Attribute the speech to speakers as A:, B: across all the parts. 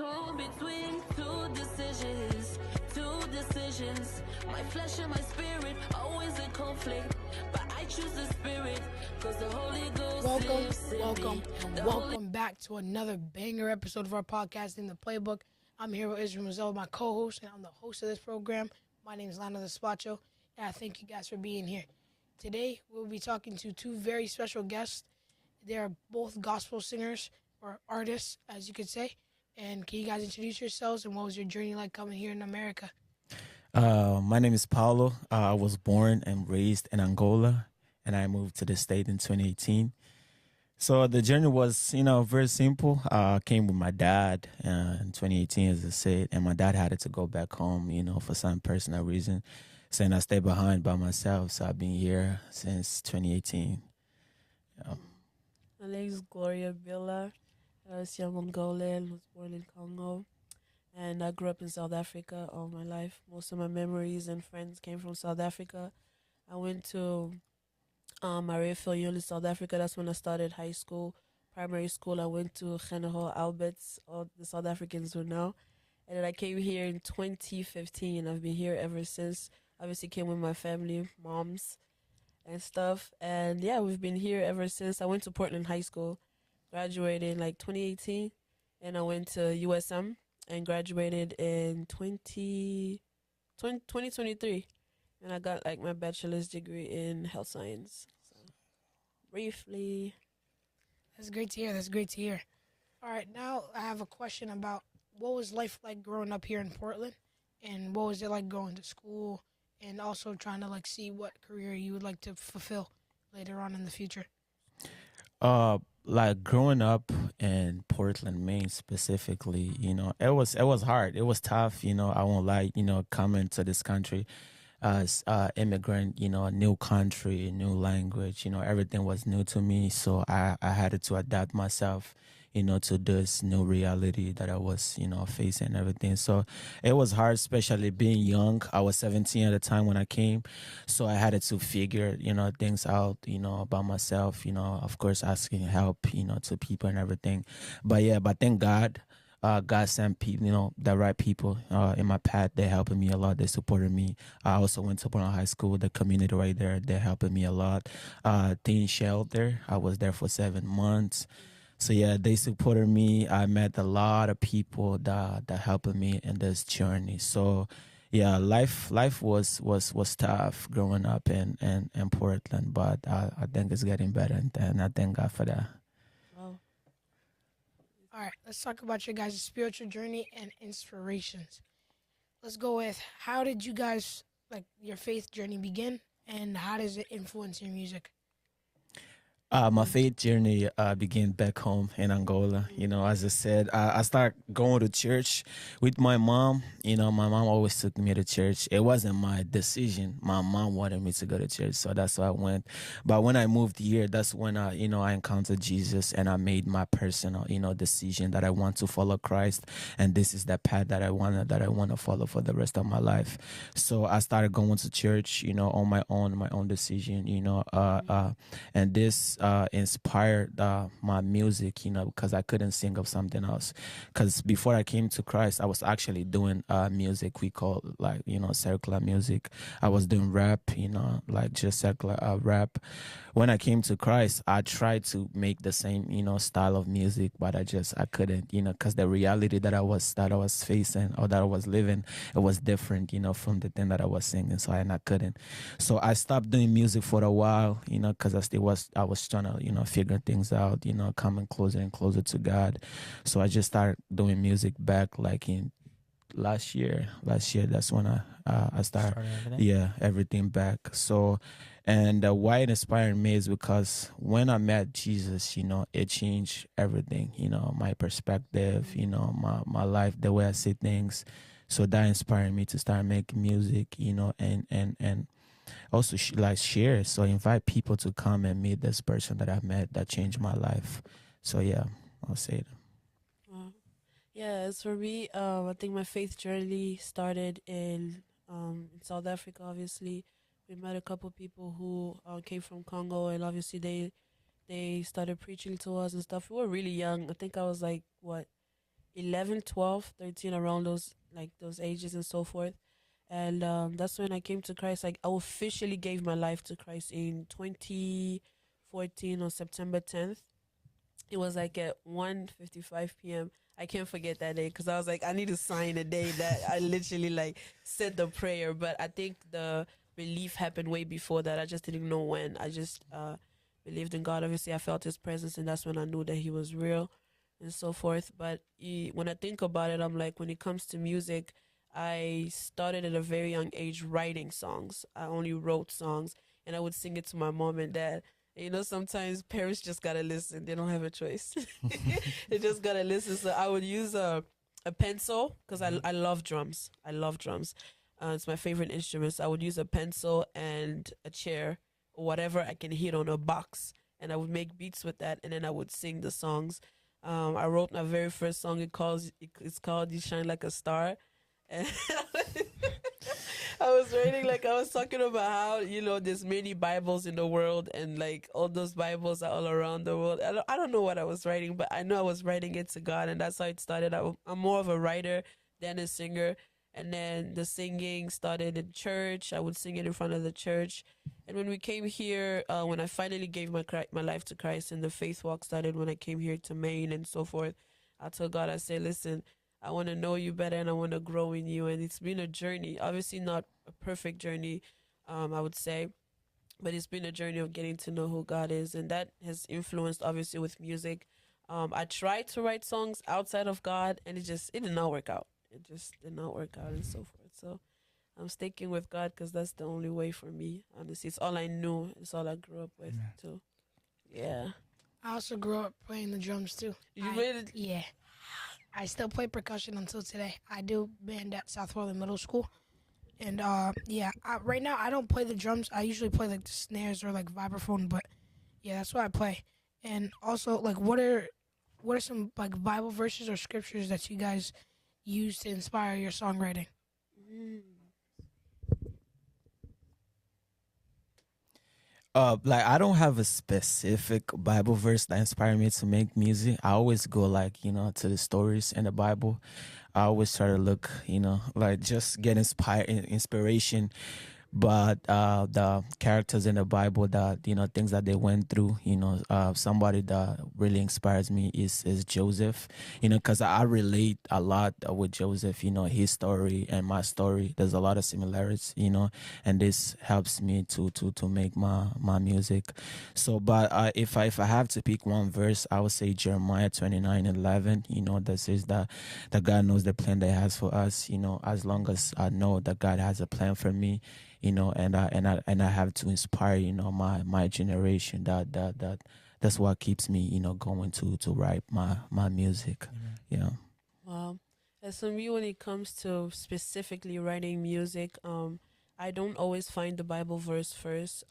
A: Torn between two decisions. My flesh and my spirit, always in conflict. But I choose the spirit, cause the Holy Ghost lives in me.
B: Welcome back to another banger episode of our podcast in the Playbook. I'm here with Israel Mazel, my co-host, and I'm the host of this program. My name is Lana Despacho, and I thank you guys for being here. Today, we'll be talking to two very special guests. They are both gospel singers, or artists, as you could say. And can you guys introduce yourselves, and what was your journey like coming here in America?
C: My name is Paulo. I was born and raised in Angola, and I moved to the state in 2018. So the journey was, very simple. I came with my dad in 2018, as I said, and my dad had to go back home, for some personal reason. So I stayed behind by myself. So I've been here since 2018. Yeah.
D: My name is Gloria Bila. I was young Angolan, was born in Congo, and I grew up in South Africa all my life. Most of my memories and friends came from South Africa. I went to Marieville in South Africa. That's when I started high school. Primary school, I went to General Alberts, all the South Africans will know. And then I came here in 2015. I've been here ever since. Obviously came with my family, moms, and stuff. And yeah, we've been here ever since. I went to Portland High School, graduated in like 2018, and I went to USM and graduated in 2023. And I got like my bachelor's degree in health science. So briefly.
B: That's great to hear. All right, now I have a question about what was life like growing up here in Portland, and what was it like going to school, and also trying to see what career you would like to fulfill later on in the future.
C: Like growing up in Portland, Maine specifically, it was hard. It was tough, I won't lie, coming to this country as immigrant, a new country, new language, everything was new to me. So I had to adapt myself, to this new reality that I was, facing and everything. So it was hard, especially being young. I was 17 at the time when I came. So I had to figure, things out, about myself, of course, asking help, to people and everything. But thank God. God sent people, the right people in my path. They're helping me a lot. They supported me. I also went to Portland High School, the community right there. They're helping me a lot. Teen shelter. I was there for 7 months. So yeah, they supported me. I met a lot of people that helped me in this journey. So yeah, life was tough growing up in Portland, but I think it's getting better, and I thank God for that.
D: Wow.
B: All right, let's talk about your guys' spiritual journey and inspirations. Let's go with, how did you guys, your faith journey begin, and how does it influence your music?
C: My faith journey began back home in Angola. As I said, I started going to church with my mom. My mom always took me to church. It wasn't my decision. My mom wanted me to go to church, so that's why I went. But when I moved here, that's when I encountered Jesus, and I made my personal, decision that I want to follow Christ, and this is the path that I want to follow for the rest of my life. So I started going to church, on my own decision, and this inspired my music, because I couldn't think of something else. Because before I came to Christ, I was actually doing music we call circular music. I was doing rap, just circular rap. When I came to Christ, I tried to make the same, style of music, but I couldn't, because the reality that I was facing, or that I was living, it was different, from the thing that I was singing. So I couldn't. So I stopped doing music for a while, because I was trying to, figure things out, coming closer and closer to God. So I just started doing music back in last year. That's when I started everything back. So, and why it inspired me is because when I met Jesus, it changed everything, my perspective, my life, the way I see things. So that inspired me to start making music, and also share. So invite people to come and meet this person that I met that changed my life. So yeah, I'll say it.
D: Yeah, as for me, I think my faith journey started in South Africa. Obviously, we met a couple people who came from Congo, and obviously they started preaching to us and stuff. We were really young. I think I was like what 11, 12, 13, around those like those ages and so forth. And that's when I came to Christ. Like I officially gave my life to Christ in 2014 on September 10th. It was like at 1:55 p.m. I can't forget that day because I was like, I need to sign a day that I literally like said the prayer. But I think the relief happened way before that. I just didn't know when. I just believed in God. Obviously, I felt His presence, and that's when I knew that He was real and so forth. But when I think about it, I'm like, when it comes to music, I started at a very young age writing songs. I only wrote songs, and I would sing it to my mom and dad. Sometimes parents just gotta listen. They don't have a choice. They just gotta listen. So I would use a pencil because I love drums. I love drums. It's my favorite instrument. So I would use a pencil and a chair or whatever I can hit on a box, and I would make beats with that, and then I would sing the songs. I wrote my very first song. It's called "You Shine Like a Star," and I was writing like I was talking about how there's many Bibles in the world, and like all those Bibles are all around the world. I don't know what I was writing, but I know I was writing it to God, and that's how it started. I'm more of a writer than a singer, and then the singing started in church. I would sing it in front of the church, and when we came here, when I finally gave my life to Christ, and the faith walk started when I came here to Maine and so forth. I told God, I said, listen, I want to know you better and I want to grow in you. And it's been a journey, obviously not a perfect journey, I would say, but it's been a journey of getting to know who God is. And that has influenced, obviously, with music. I tried to write songs outside of God, and it did not work out. It just did not work out and so forth. So I'm sticking with God because that's the only way for me, honestly. It's all I knew. It's all I grew up with, too. Yeah.
B: I also grew up playing the drums too.
D: You really?
B: Yeah. I still play percussion until today. I do band at South Florida Middle School. And right now I don't play the drums. I usually play like the snares or like vibraphone, but yeah, that's what I play. And also, like, what are some like Bible verses or scriptures that you guys use to inspire your songwriting?
D: Mm.
C: Like I don't have a specific Bible verse that inspired me to make music. I always go like, to the stories in the Bible. I always try to look, like just get inspiration. But the characters in the Bible that, things that they went through, somebody that really inspires me is Joseph, because I relate a lot with Joseph, his story and my story. There's a lot of similarities, and this helps me to make my music. So, but if I have to pick one verse, I would say Jeremiah 29:11, that says that God knows the plan that He has for us, as long as I know that God has a plan for me, and I have to inspire, my generation. That's what keeps me, going to write my music. Yeah.
D: Wow. As for me, when it comes to specifically writing music, I don't always find the Bible verse first.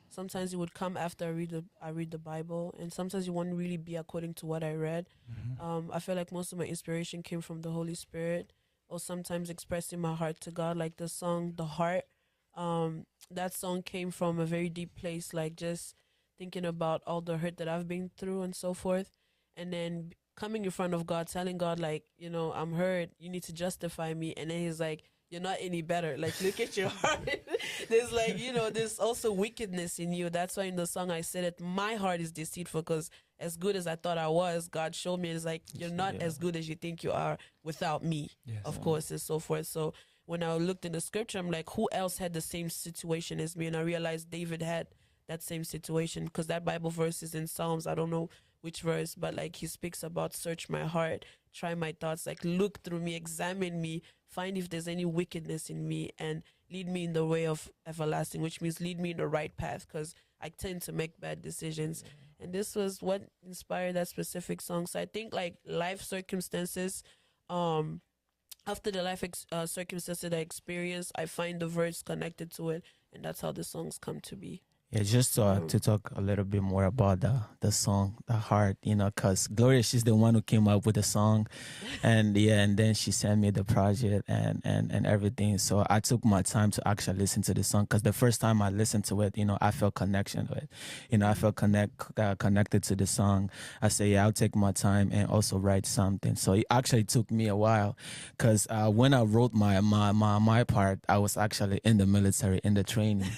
D: Sometimes it would come after I read the Bible, and sometimes it won't really be according to what I read. I feel like most of my inspiration came from the Holy Spirit, or sometimes expressing my heart to God, like the song "The Heart." That song came from a very deep place, like just thinking about all the hurt that I've been through and so forth, and then coming in front of God, telling God, like, I'm hurt. You need to justify me, and then He's like, you're not any better. Like, look at your heart. There's like, there's also wickedness in you. That's why in the song I said it, my heart is deceitful, because as good as I thought I was, God showed me, it's like, you're not as good as you think you are without me, of course, and so forth. So when I looked in the scripture, I'm like, who else had the same situation as me? And I realized David had that same situation, because that Bible verse is in Psalms. I don't know which verse, but like he speaks about search my heart, try my thoughts, like look through me, examine me, find if there's any wickedness in me, and lead me in the way of everlasting, which means lead me in the right path, because I tend to make bad decisions. And this was what inspired that specific song. So I think like life circumstances, after the circumstances that I experienced, I find the verse connected to it, and that's how the songs come to be.
C: Yeah, just to talk a little bit more about the song, the heart, because Gloria, she's the one who came up with the song, and yeah, and then she sent me the project and everything. So I took my time to actually listen to the song, because the first time I listened to it, I felt connection with, I felt connected to the song. I say, yeah, I'll take my time and also write something. So it actually took me a while, because when I wrote my part, I was actually in the military, in the training.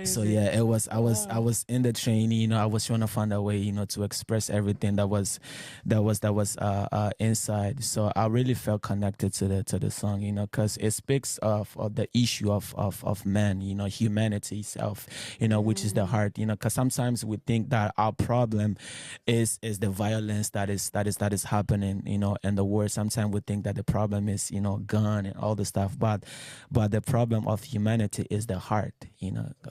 C: So
D: Crazy.
C: yeah, it was. I
D: Wow.
C: was in the training. I was trying to find a way, to express everything that was inside. So I really felt connected to the song, because it speaks of the issue of man, humanity itself, which is the heart, because sometimes we think that our problem is the violence that is happening, in the world. Sometimes we think that the problem is, gun and all the stuff, but the problem of humanity is the heart.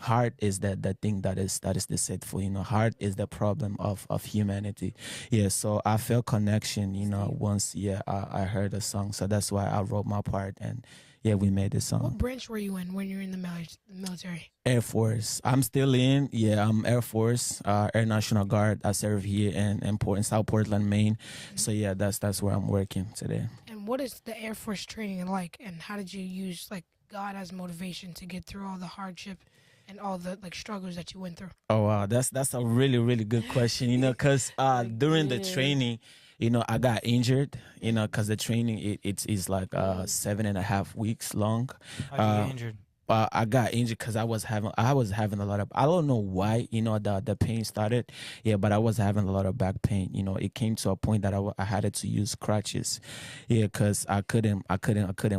C: Heart is the thing that is deceitful. Heart is the problem of humanity. Yeah, so I felt connection, once, yeah, I heard the song. So that's why I wrote my part, and yeah, we made the
B: What
C: song.
B: branch were you in when you were in the military?
C: Air Force. I'm still in. Yeah, I'm Air Force, Air National Guard. I serve here in South Portland, Maine. So yeah, that's where I'm working today.
B: And what is the Air Force training like? And how did you use like God as motivation to get through all the hardship and all the like struggles that you went through?
C: Oh wow, that's a really really good question. Because during the
D: Again.
C: training, I got injured. Because the training it is like 7.5 weeks long.
E: How'd you
C: Uh,
E: get injured?
C: I got injured because I was having a lot of, I don't know why, the pain started. Yeah, but I was having a lot of back pain. It came to a point that I had to use crutches. Yeah, because I couldn't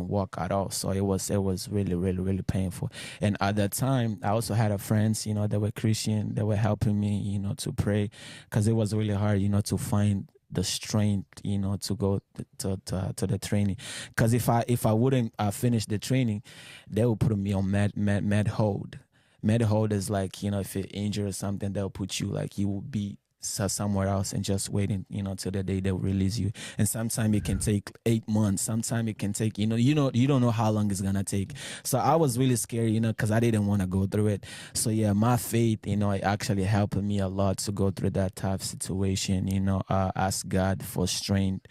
C: walk at all. So it was really really really painful. And at that time, I also had a friends, that were Christian, that were helping me, to pray, because it was really hard, to find the strength, to go to the training. Because if I wouldn't finish the training, they will put me on med hold. Med hold is like, if you're injured or something, they'll put you, like, you will be somewhere else and just waiting, till the day they'll release you. And sometimes it can take 8 months. Sometimes it can take, you don't know how long it's gonna take. So I was really scared, because I didn't want to go through it. So yeah, my faith, it actually helped me a lot to go through that tough situation. Ask God for strength,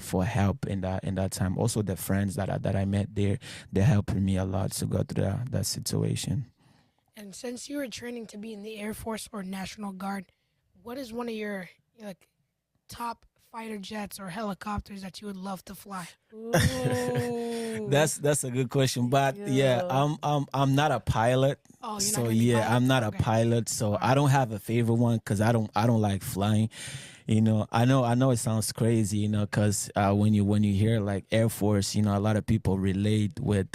C: for help in that time. Also the friends that I met there, they helped me a lot to go through that situation.
B: And since you were training to be in the Air Force or National Guard, what is one of your like top fighter jets or helicopters that you would love to fly?
D: Ooh.
C: That's a good question, but yeah,
D: Yeah.
C: I'm not a pilot.
B: Oh, you're not
C: So
B: gonna be
C: yeah,
B: pilot?
C: I'm not a
B: Okay.
C: pilot, so I don't have a favorite one, because I don't like flying. I know it sounds crazy, because when you hear like Air Force, a lot of people relate with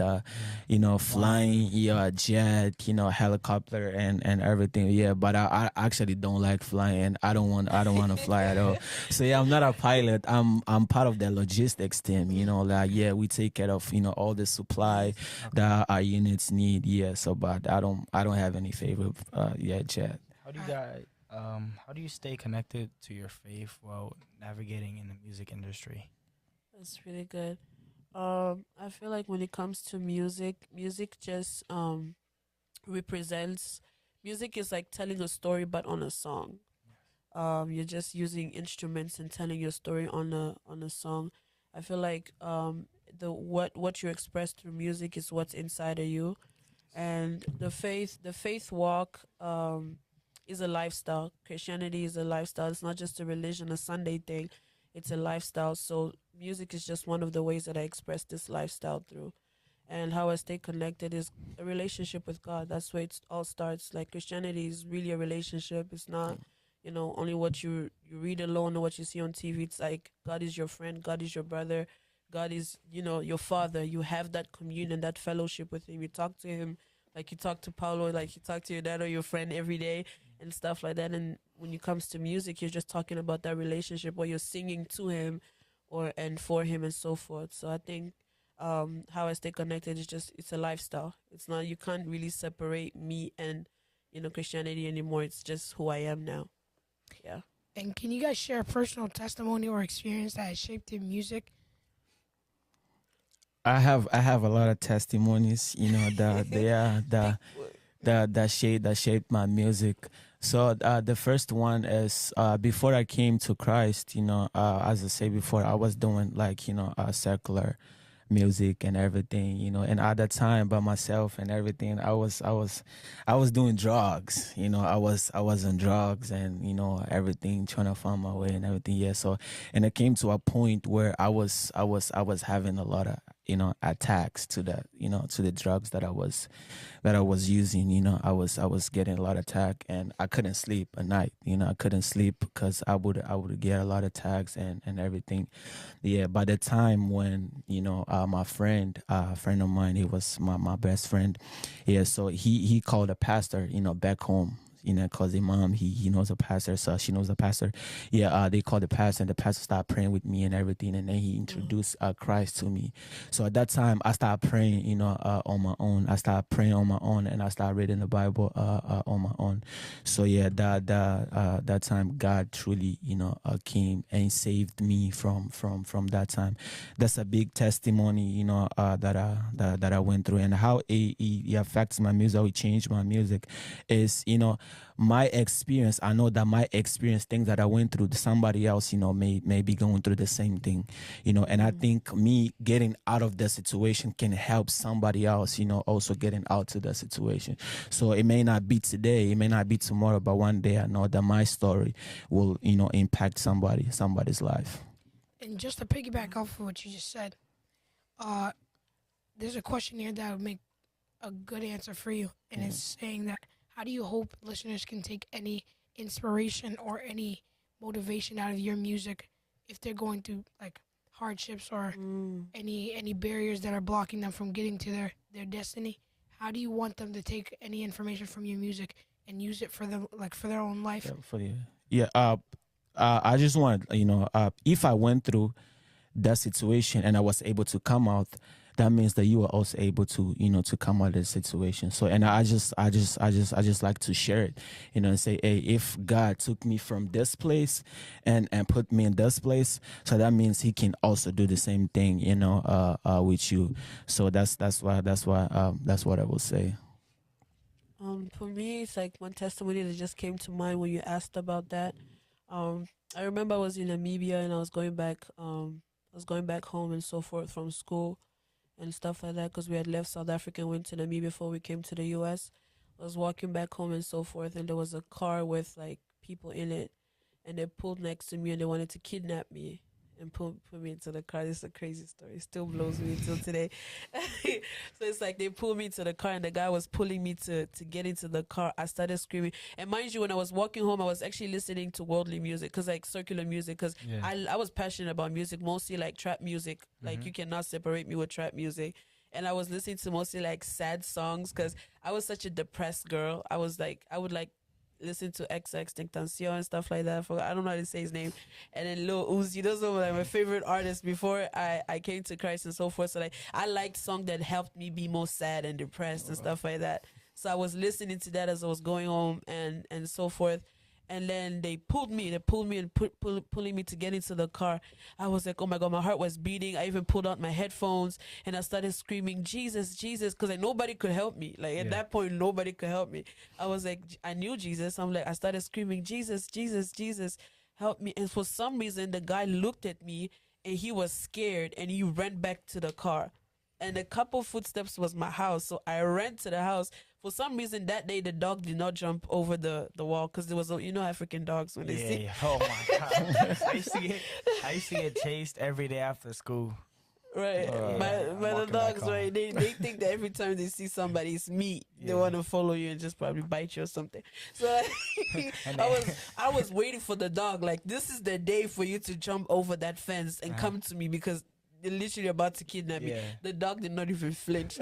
C: flying, yeah, jet, helicopter and everything. Yeah, but I actually don't like flying, and I don't want to fly at all. So yeah, I'm not a pilot. I'm part of the logistics team. Like, yeah, we take care of all the supply that our units need. Yeah, so but I don't have any favorite jet.
E: How do you guys how do you stay connected to your faith while navigating in the music industry?
D: That's really good. I feel like when it comes to music just represents music is like telling a story but on a song. You're just using instruments and telling your story on a song. I feel like what you express through music is what's inside of you, and the faith walk is a lifestyle. Christianity is a lifestyle. It's not just a religion, a Sunday thing. It's a lifestyle. So music is just one of the ways that I express this lifestyle through. And how I stay connected is a relationship with God. That's where it all starts. Like Christianity is really a relationship. It's not, only what you read alone or what you see on TV. It's like God is your friend, God is your brother, God is, your father. You have that communion, that fellowship with him. You talk to him like you talk to Paulo, like you talk to your dad or your friend every day and stuff like that. And when it comes to music, you're just talking about that relationship or you're singing to him or and for him and so forth. So I think how I stay connected is just it's a lifestyle. It's not you can't really separate me and Christianity anymore. It's just who I am now. Yeah.
B: And can you guys share a personal testimony or experience that has shaped your music?
C: I have a lot of testimonies, the that shaped my music. So the first one is before I came to Christ. As I say before, I was doing like secular music and everything, and at that time by myself and everything, I was doing drugs. I was on drugs and everything, trying to find my way and everything. Yeah. So, and it came to a point where I was having a lot of attacks to that, to the drugs that I was using. I was getting a lot of attack, and I couldn't sleep at night. I couldn't sleep because I would get a lot of attacks and everything. Yeah, by the time when my friend, a friend of mine, he was my best friend. Yeah, so he called a pastor, back home. Cause the mom, he knows a pastor, so she knows a pastor. Yeah, they called the pastor, and the pastor started praying with me and everything, and then he introduced Christ to me. So at that time, I started praying, on my own. I started praying on my own, and I started reading the Bible on my own. So yeah, that time, God truly, came and saved me from that time. That's a big testimony, that I went through, and how it affects my music, how it changed my music, is my experience. I know that my experience, things that I went through, somebody else, may be going through the same thing, and I think me getting out of the situation can help somebody else, also getting out of the situation. So it may not be today, it may not be tomorrow, but one day I know that my story will, impact somebody's life.
B: And just to piggyback off of what you just said, uh, there's a question here that would make a good answer for you, and it's saying that how do you hope listeners can take any inspiration or any motivation out of your music if they're going through like hardships or any barriers that are blocking them from getting to their destiny? How do you want them to take any information from your music and use it for them, like for their own life?
C: I just want if I went through that situation and I was able to come out, that means that you are also able to to come out of the situation. So, and I just like to share it, and say, hey, if God took me from this place and put me in this place, so that means He can also do the same thing, with you. So that's why that's what I will say.
D: For me, it's like one testimony that just came to mind when you asked about that. I remember I was in Namibia and I was going back. I was going back home and so forth from school and stuff like that, because we had left South Africa and went to Namibia before we came to the U.S. I was walking back home and so forth, and there was a car with like people in it, and they pulled next to me and they wanted to kidnap me and put me into the car. This is a crazy story. It still blows me until today. So it's like they pulled me into the car and the guy was pulling me to get into the car. I started screaming. And mind you, when I was walking home, I was actually listening to worldly music, because like secular music, because I was passionate about music, mostly like trap music. Like you cannot separate me with trap music. And I was listening to mostly like sad songs, because I was such a depressed girl. I would like listen to XX Tentacion and stuff like that. I don't know how to say his name. And then Lil Uzi, those were like my favorite artists before I came to Christ and so forth. So like I liked songs that helped me be more sad and depressed and stuff like that. So I was listening to that as I was going home and so forth. And then they pulled me and pulling me to get into the car. I was like, oh my God, my heart was beating. I even pulled out my headphones and I started screaming, Jesus, Jesus, because like, nobody could help me. Like at that point, nobody could help me. I was like, I knew Jesus. I'm like, I started screaming, Jesus, Jesus, Jesus, help me. And for some reason, the guy looked at me and he was scared and he ran back to the car. And a couple footsteps was my house. So I ran to the house. For some reason, that day, the dog did not jump over the wall, because there was, African dogs when they see.
E: Yeah. Oh, my God. I used to get chased every day after school.
D: Right. But the dogs, right, they think that every time they see somebody, it's me. They want to follow you and just probably bite you or something. So I was waiting for the dog. Like, this is the day for you to jump over that fence and come to me, because they're literally about to kidnap me. The dog did not even flinch.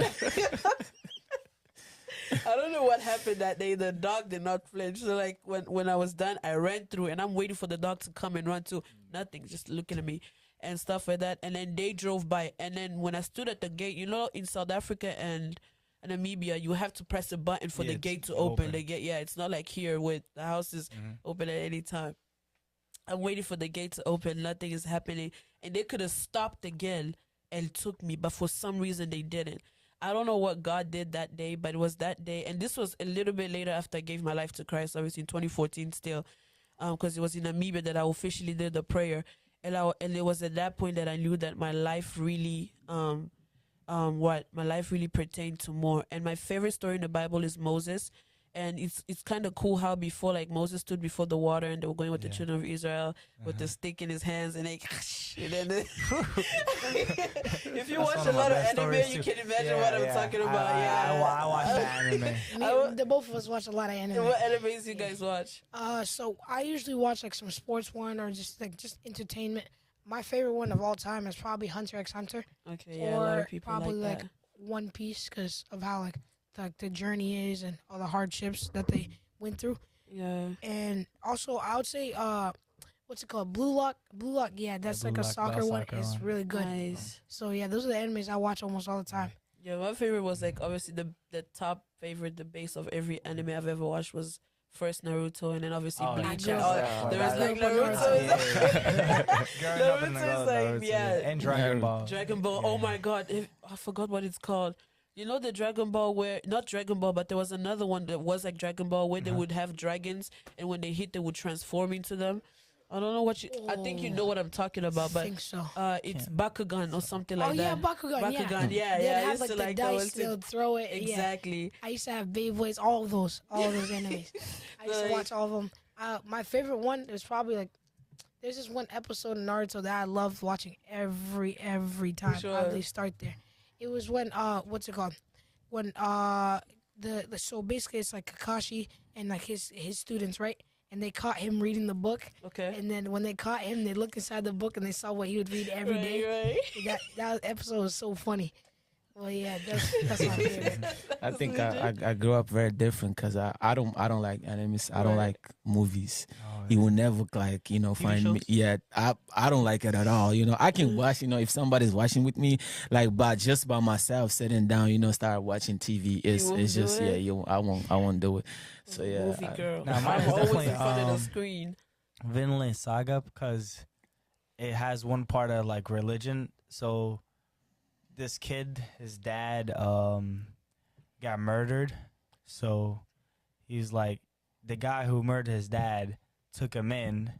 D: I don't know what happened that day. The dog did not flinch. So like when I was done, I ran through and I'm waiting for the dog to come and run too. Nothing, just looking at me and stuff like that. And then they drove by. And then when I stood at the gate, in South Africa and Namibia, you have to press a button for the gate to open. The gate, it's not like here with the houses open at any time. I'm waiting for the gate to open. Nothing is happening. And they could have stopped again and took me, but for some reason they didn't. I don't know what God did that day, but it was that day. And this was a little bit later after I gave my life to Christ, obviously in 2014 still, because it was in Namibia that I officially did the prayer. And it was at that point that I knew that my life really, my life really pertained to more. And my favorite story in the Bible is Moses. And it's kind of cool how before, like, Moses stood before the water and they were going with the children of Israel with the stick in his hands, and they and then if you watch a lot of anime, you can imagine what I'm talking about.
E: I watch the anime.
B: The both of us watch a lot of anime.
D: What animes you guys watch?
B: So I usually watch like some sports one or just entertainment. My favorite one of all time is probably Hunter x Hunter.
D: Okay, yeah, a lot of
B: Or
D: people
B: probably
D: like
B: like
D: that.
B: One Piece because of how like the journey is and all the hardships that they went through.
D: Yeah.
B: And also I would say what's it called? Blue Lock. Yeah, that's
E: Blue
B: like a
E: Lock,
B: soccer
E: that
B: one.
E: soccer
B: It's
E: one.
B: really good.
D: Nice.
B: So yeah, those are the animes I watch almost all the time.
D: Yeah, my favorite was like obviously the top favorite, the base of every anime I've ever watched was first Naruto, and then obviously Bleach.
B: yeah.
D: And there was
B: That-
D: like
B: that-
D: Naruto is like
E: and Dragon Ball.
D: Dragon Ball. Oh my god, I forgot what it's called. You know the Dragon Ball where not Dragon Ball, but there was another one that was like Dragon Ball where they would have dragons, and when they hit, they would transform into them. I don't know what you. I think you know what I'm talking about,
B: I
D: but
B: think so.
D: it's Bakugan or something like
B: Oh yeah,
D: that.
B: Bakugan.
D: Bakugan, yeah,
B: They'd
D: yeah. I
B: have
D: used
B: like
D: to
B: the
D: like
B: dice.
D: those.
B: They'll throw it. Yeah.
D: Exactly.
B: I used to have Beyblades. All of those animes. I used to watch all of them. My favorite one is probably like. There's this one episode in Naruto that I loved watching every time.
D: Sure.
B: How they start there. It was when what's it called? When so basically it's like Kakashi and like his students, right? And they caught him reading the book.
D: Okay.
B: And then when they caught him, they looked inside the book and they saw what he would read every day.
D: Right.
B: That episode was so funny. Well, yeah, that's my favorite.
C: I think I grew up very different because I don't like animes. I don't
D: Right.
C: like movies.
E: Oh,
C: You will never like find me.
D: shows?
C: Yeah, I don't like it at all. I can watch. If somebody's watching with me, like just by myself sitting down, start watching TV. It's
D: won't
C: it's
D: do
C: just
D: it?
C: I won't do it. So yeah,
D: Movie girl.
E: Nah, mine
D: I'm
E: is
D: always
E: definitely,
D: in front of the screen.
E: Vinland Saga, because it has one part of like religion. So this kid, his dad got murdered. So he's like, the guy who murdered his dad took him in,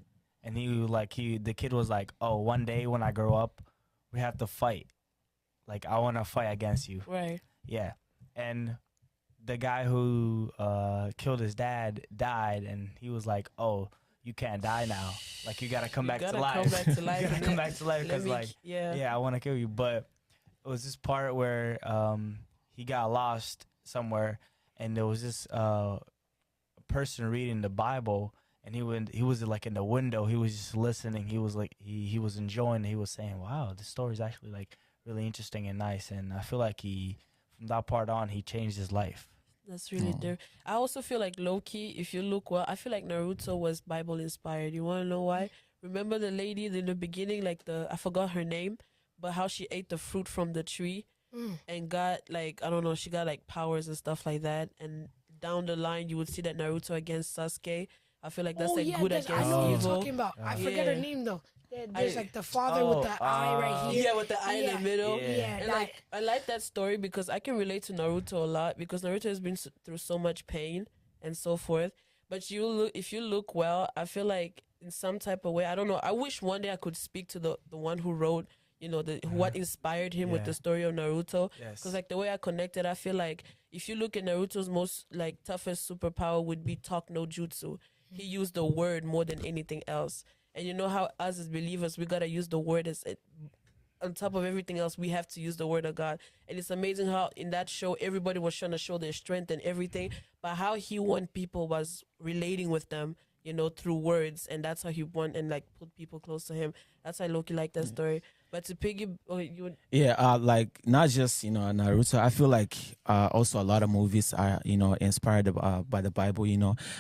E: and the kid was like, oh, one day when I grow up, we have to fight. Like, I want to fight against you.
D: Right.
E: Yeah. And the guy who killed his dad died, and he was like, oh, you can't die now. Like, you got to come back to life.
D: Come back to life.
E: You got to come back to life because, like,
D: yeah.
E: I want to kill you. But it was this part where he got lost somewhere, and there was this person reading the Bible, and he was like in the window. He was just listening. He was like he was enjoying. He was saying, "Wow, this story is actually like really interesting and nice." And I feel like from that part on, he changed his life.
D: That's really different. I also feel like low key, if you look well, I feel like Naruto was Bible inspired. You want to know why? Remember the lady in the beginning, like I forgot her name, but how she ate the fruit from the tree and got like, I don't know, she got like powers and stuff like that. And down the line, you would see that Naruto against Sasuke. I feel like that's good against
B: I know what you're
D: evil.
B: talking about. I forget her
D: Yeah.
B: name though. There's like the father with the eye right here.
D: Yeah, with the eye in the middle.
B: Yeah,
D: And like, I like that story because I can relate to Naruto a lot because Naruto has been through so much pain and so forth. But if you look well, I feel like in some type of way, I don't know. I wish one day I could speak to the one who wrote, what inspired him with the story of Naruto.
E: Yes.
D: Because like the way I connected, I feel like if you look at Naruto's most like toughest superpower would be talk no jutsu. He used the word more than anything else. And you know how us as believers, we got to use the word on top of everything else, we have to use the word of God. And it's amazing how in that show, everybody was trying to show their strength and everything, but how he won people was relating with them, through words. And that's how he won and like put people close to him. That's why Loki liked that story. But to
C: like not just Naruto. I feel like also a lot of movies are inspired by the Bible.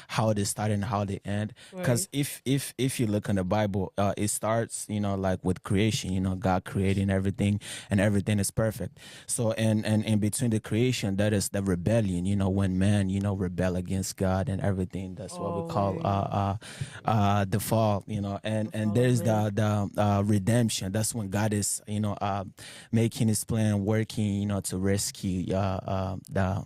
C: How they start and how they end. Because if you look in the Bible, it starts like with creation. God creating everything, and everything is perfect. So and in between the creation, that is the rebellion. When man rebel against God and everything. That's what we call the fall. And there's the redemption. That's when God God is, making His plan, working, to rescue the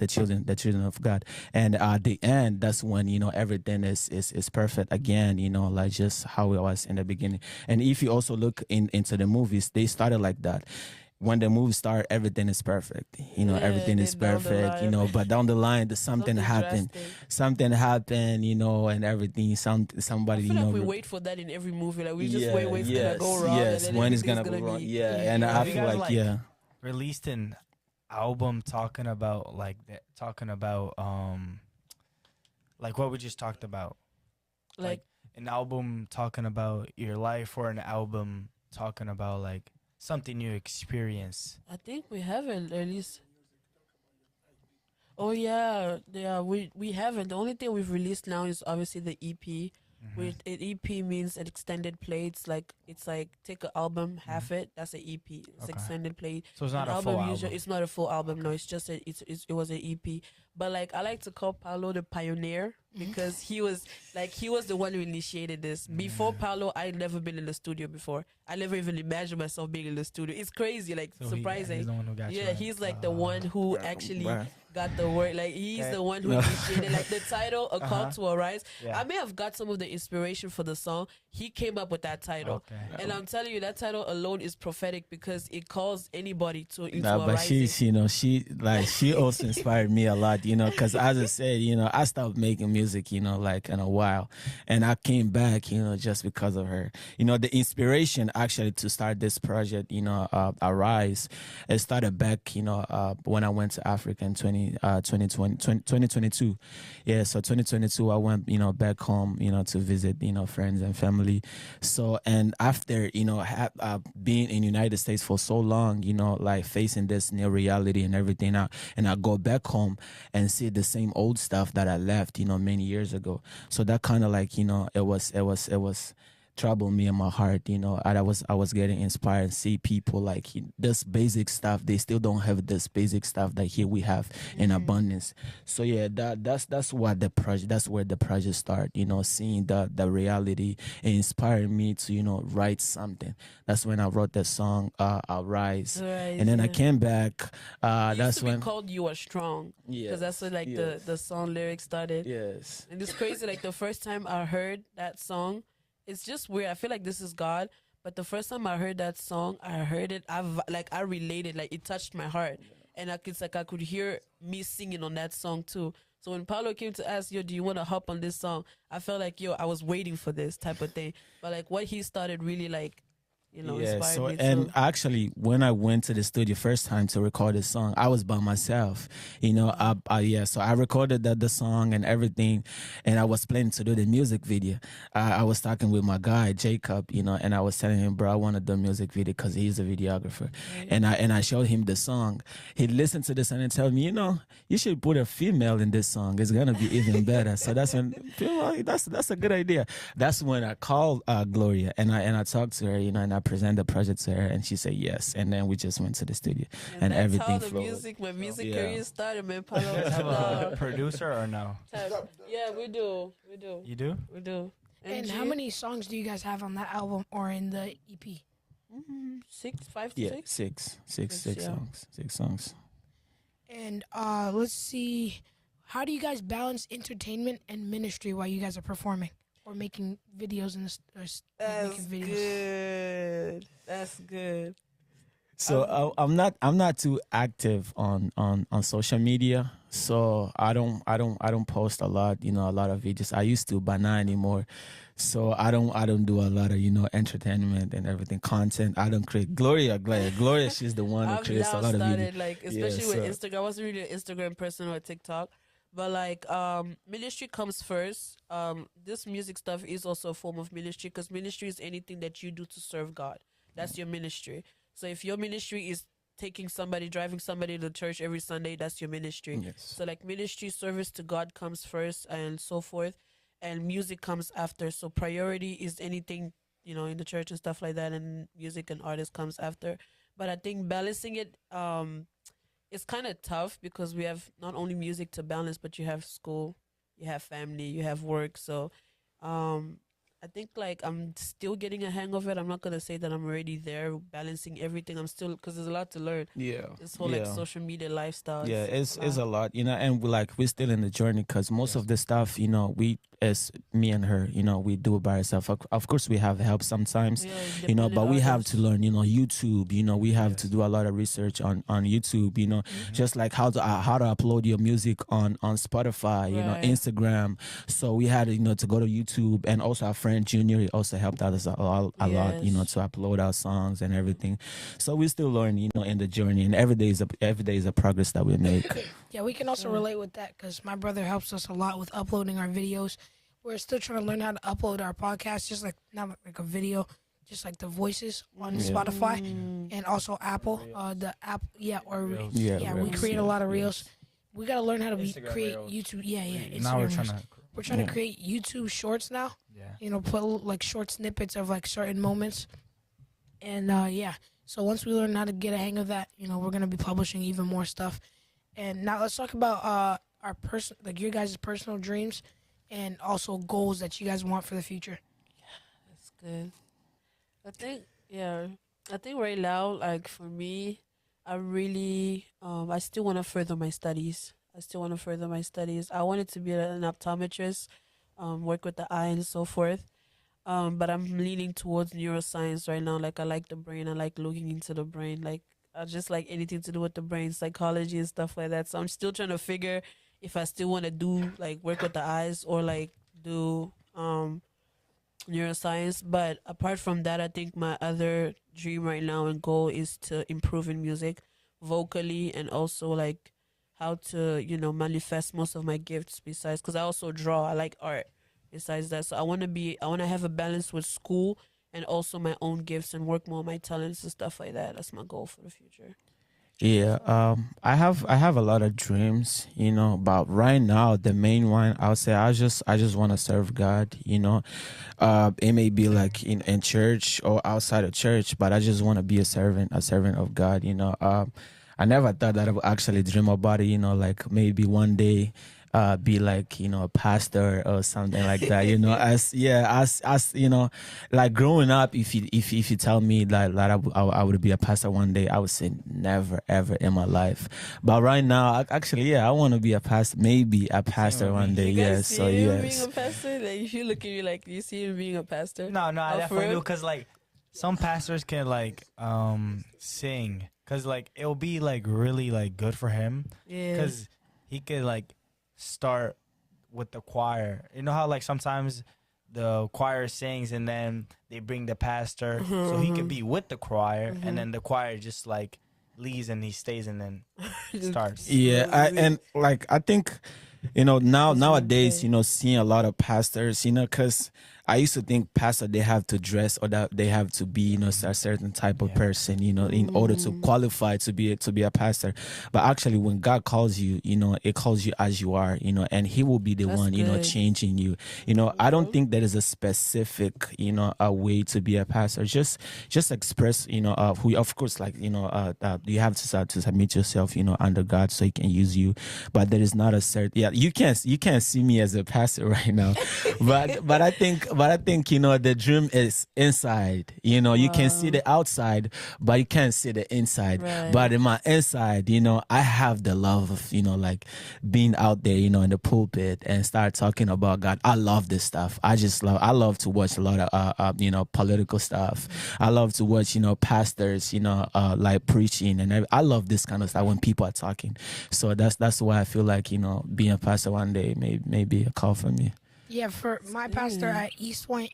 C: children of God. And at the end, that's when everything is perfect again. Like just how it was in the beginning. And if you also look into the movies, they started like that. When the movie start, everything is perfect. Everything is
D: then down the
C: perfect.
D: line.
C: But down the line, something happened.
D: drastic.
C: Something happened. And everything.
D: I
C: Somebody.
D: feel like we wait for that in every movie. Like we just wait when it's gonna go wrong, and then
C: when it's
D: everything's
C: gonna go wrong.
D: be
C: Yeah, and I
E: Have you
C: feel
E: guys,
C: like yeah.
E: released an album talking about like what we just talked about,
D: like
E: an album talking about your life, or an album talking about like something you experience.
D: I think we haven't at least. Oh yeah. We haven't. The only thing we've released now is obviously the EP. Which an EP means an extended play. It's like take an album, half it. That's an EP. It's
E: Okay.
D: extended play.
E: So it's not
D: An
E: a full album.
D: usually it's not a full album. No, it's just it was an EP. But like I like to call Paulo the pioneer because he was the one who initiated this. Before Paulo, I'd never been in the studio before. I never even imagined myself being in the studio. It's crazy, like
E: So
D: surprising.
E: he's the one who got you
D: Yeah,
E: in.
D: he's like the one who actually
C: Bruh.
D: got the word. Like he's
E: Okay.
D: the one who initiated like the title, A Call to Arise.
E: Yeah.
D: I may have got some of the inspiration for the song. He came up with that title.
E: Okay.
D: And I'm telling you, that title alone is prophetic because it calls anybody into
C: Nah, but
D: arising.
C: she also inspired me a lot, because as I said, I stopped making music, like in a while, and I came back, just because of her. The inspiration actually to start this project, Arise, it started back, when I went to Africa in 2022. Yeah, so 2022, I went, back home, to visit, friends and family. So, and after, being in United States for so long, like facing this new reality and everything, and I go back home and see the same old stuff that I left, many years ago. So that kind of like, it was troubled me in my heart, and I was getting inspired and see people like this basic stuff. They still don't have this basic stuff that here we have in abundance. So yeah, that's what the project. That's where the project start. Seeing the reality, it inspired me to write something. That's when I wrote the song Arise, and then I came back.
D: It
C: That's
D: used to be
C: when
D: called You Are Strong. Because that's when the song lyrics started.
C: yes.
D: And it's crazy, like the first time I heard that song, it's just weird. I feel like this is God. But the first time I heard that song, I heard it. I related. Like it touched my heart, and I could hear me singing on that song too. So when Paulo came to ask, "Yo, do you want to hop on this song?" I felt like, I was waiting for this type of thing. But like what he started really like, inspired
C: so
D: me
C: and
D: too.
C: actually when I went to the studio first time to record this song, I was by myself, so I recorded the song and everything, and I was planning to do the music video. I was talking with my guy Jacob, and I was telling him, bro, I want to do a music video because he's a videographer. And I showed him the song. He listened to this and he told me, you should put a female in this song, it's gonna be even better. So that's when that's a good idea. That's when I called Gloria and I talked to her, and I presented the project to her, and she said yes. And then we just went to the studio, and
D: that's
C: everything
D: how
C: flowed.
D: my music
C: Yeah.
D: career started, man. Paulo
E: You guys
D: was
E: have
D: the
E: a producer or no?
D: type. Yeah, we do.
E: You do?
D: We do.
B: And
D: G?
B: how many songs do you guys have on that album or in the E EP?
D: 5 to
C: Yeah,
D: 6.
C: six
D: Yeah.
C: songs. 6 songs.
B: And let's see, how do you guys balance entertainment and ministry while you guys are performing or making videos
D: That's
B: making videos?
D: good. That's good.
C: So I'm not too active on social media. So I don't post a lot, a lot of videos. I used to, but not anymore. So I don't do a lot of entertainment and everything, content. I don't create. Gloria, she's the one who
D: I've
C: creates a
D: now
C: lot of
D: started
C: videos.
D: like, especially with Instagram. I wasn't really an Instagram person or TikTok, but like ministry comes first. This music stuff is also a form of ministry because ministry is anything that you do to serve God. That's your ministry. So if your ministry is driving somebody to church every Sunday, that's your ministry.
C: Yes.
D: So like ministry service to God comes first and so forth, and music comes after. So priority is anything, in the church and stuff like that, and music and artists comes after. But I think balancing it, it's kind of tough because we have not only music to balance, but you have school, you have family, you have work. So I think like I'm still getting a hang of it. I'm not gonna say that I'm already there balancing everything. I'm still, because there's a lot to learn.
C: Yeah.
D: This whole like social media lifestyle.
C: Yeah,
D: is
C: it's a lot, and we're still in the journey because most of the stuff, we as me and her, we do it by ourselves. Of course, we have help sometimes,
D: Yeah,
C: but we have
D: artists.
C: to learn, YouTube. We have to do a lot of research on YouTube. Just like how to upload your music on Spotify,
D: Right.
C: Instagram. So we had to go to YouTube, and also our friend Junior, he also helped us a lot,
D: Yes.
C: to upload our songs and everything. So we still learn, in the journey, and every day is a progress that we make.
B: Yeah, we can also relate with that because my brother helps us a lot with uploading our videos. We're still trying to learn how to upload our podcast, just like not like a video, just like the voices on Spotify and also Apple. The app,
E: Reels.
B: we create a lot of reels.
C: Yes.
B: We gotta learn how to create
E: Reels.
B: YouTube. Instagram
E: Now we're
B: Reels.
E: trying to.
B: We're trying to create YouTube shorts now.
E: Yeah.
B: Put like short snippets of like certain moments, and So once we learn how to get a hang of that, we're gonna be publishing even more stuff. And now let's talk about like your guys' personal dreams, and also goals that you guys want for the future.
D: That's good. I think right now, like for me, I really, I still want to further my studies. I wanted to be an optometrist, work with the eye and so forth. But I'm leaning towards neuroscience right now. Like I like the brain. I like looking into the brain. Like I just like anything to do with the brain, psychology and stuff like that. So I'm still trying to figure if I still want to do like work with the eyes or like do neuroscience. But apart from that, I think my other dream right now and goal is to improve in music, vocally, and also like how to manifest most of my gifts. Besides, because I also draw. I like art. Besides that, so I want to have a balance with school and also my own gifts and work more on my talents and stuff like that. That's my goal for the future.
C: Yeah, I have a lot of dreams, but right now the main one I'll say I just want to serve God, it may be like in church or outside of church, but I just want to be a servant of God, I never thought that I would actually dream about it, like maybe one day be like a pastor or something like that, as like growing up, if you tell me that I would be a pastor one day, I would say never ever in my life. But right now, I want to be a pastor, maybe a pastor one day.
D: You guys
C: Yes,
D: see
C: so
D: him
C: yes.
D: being a pastor? Like if you look at you, like you see him being a pastor?
E: No, I
D: Oh, for
E: definitely
D: real?
E: do. Cause like some pastors can like sing. Cause like it'll be like really like good for him.
D: Yeah.
E: Cause he could like start with the choir. You know how like sometimes the choir sings and then they bring the pastor, so he could be with the choir, and then the choir just like leaves and he stays and then starts.
C: Yeah, and like I think, nowadays,
D: okay.
C: seeing a lot of pastors, because I used to think pastor they have to dress or that they have to be, a certain type of person, in order to qualify to be a pastor. But actually, when God calls you, it calls you as you are, and He will be the
D: That's
C: one,
D: good.
C: changing you. I don't think there is a specific, a way to be a pastor. Just express, who, of course, like you have to submit yourself, under God so He can use you. But there is not a certain, you can't see me as a pastor right now, but I think the dream is inside. You can see the outside, but you can't see the inside.
D: Right.
C: But in my inside, I have the love of like being out there, in the pulpit and start talking about God. I love this stuff. I love to watch a lot of political stuff. I love to watch pastors like preaching, and I love this kind of stuff when people are talking. So that's why I feel like being a pastor one day may be a call for me.
B: Yeah, for my pastor at East Point,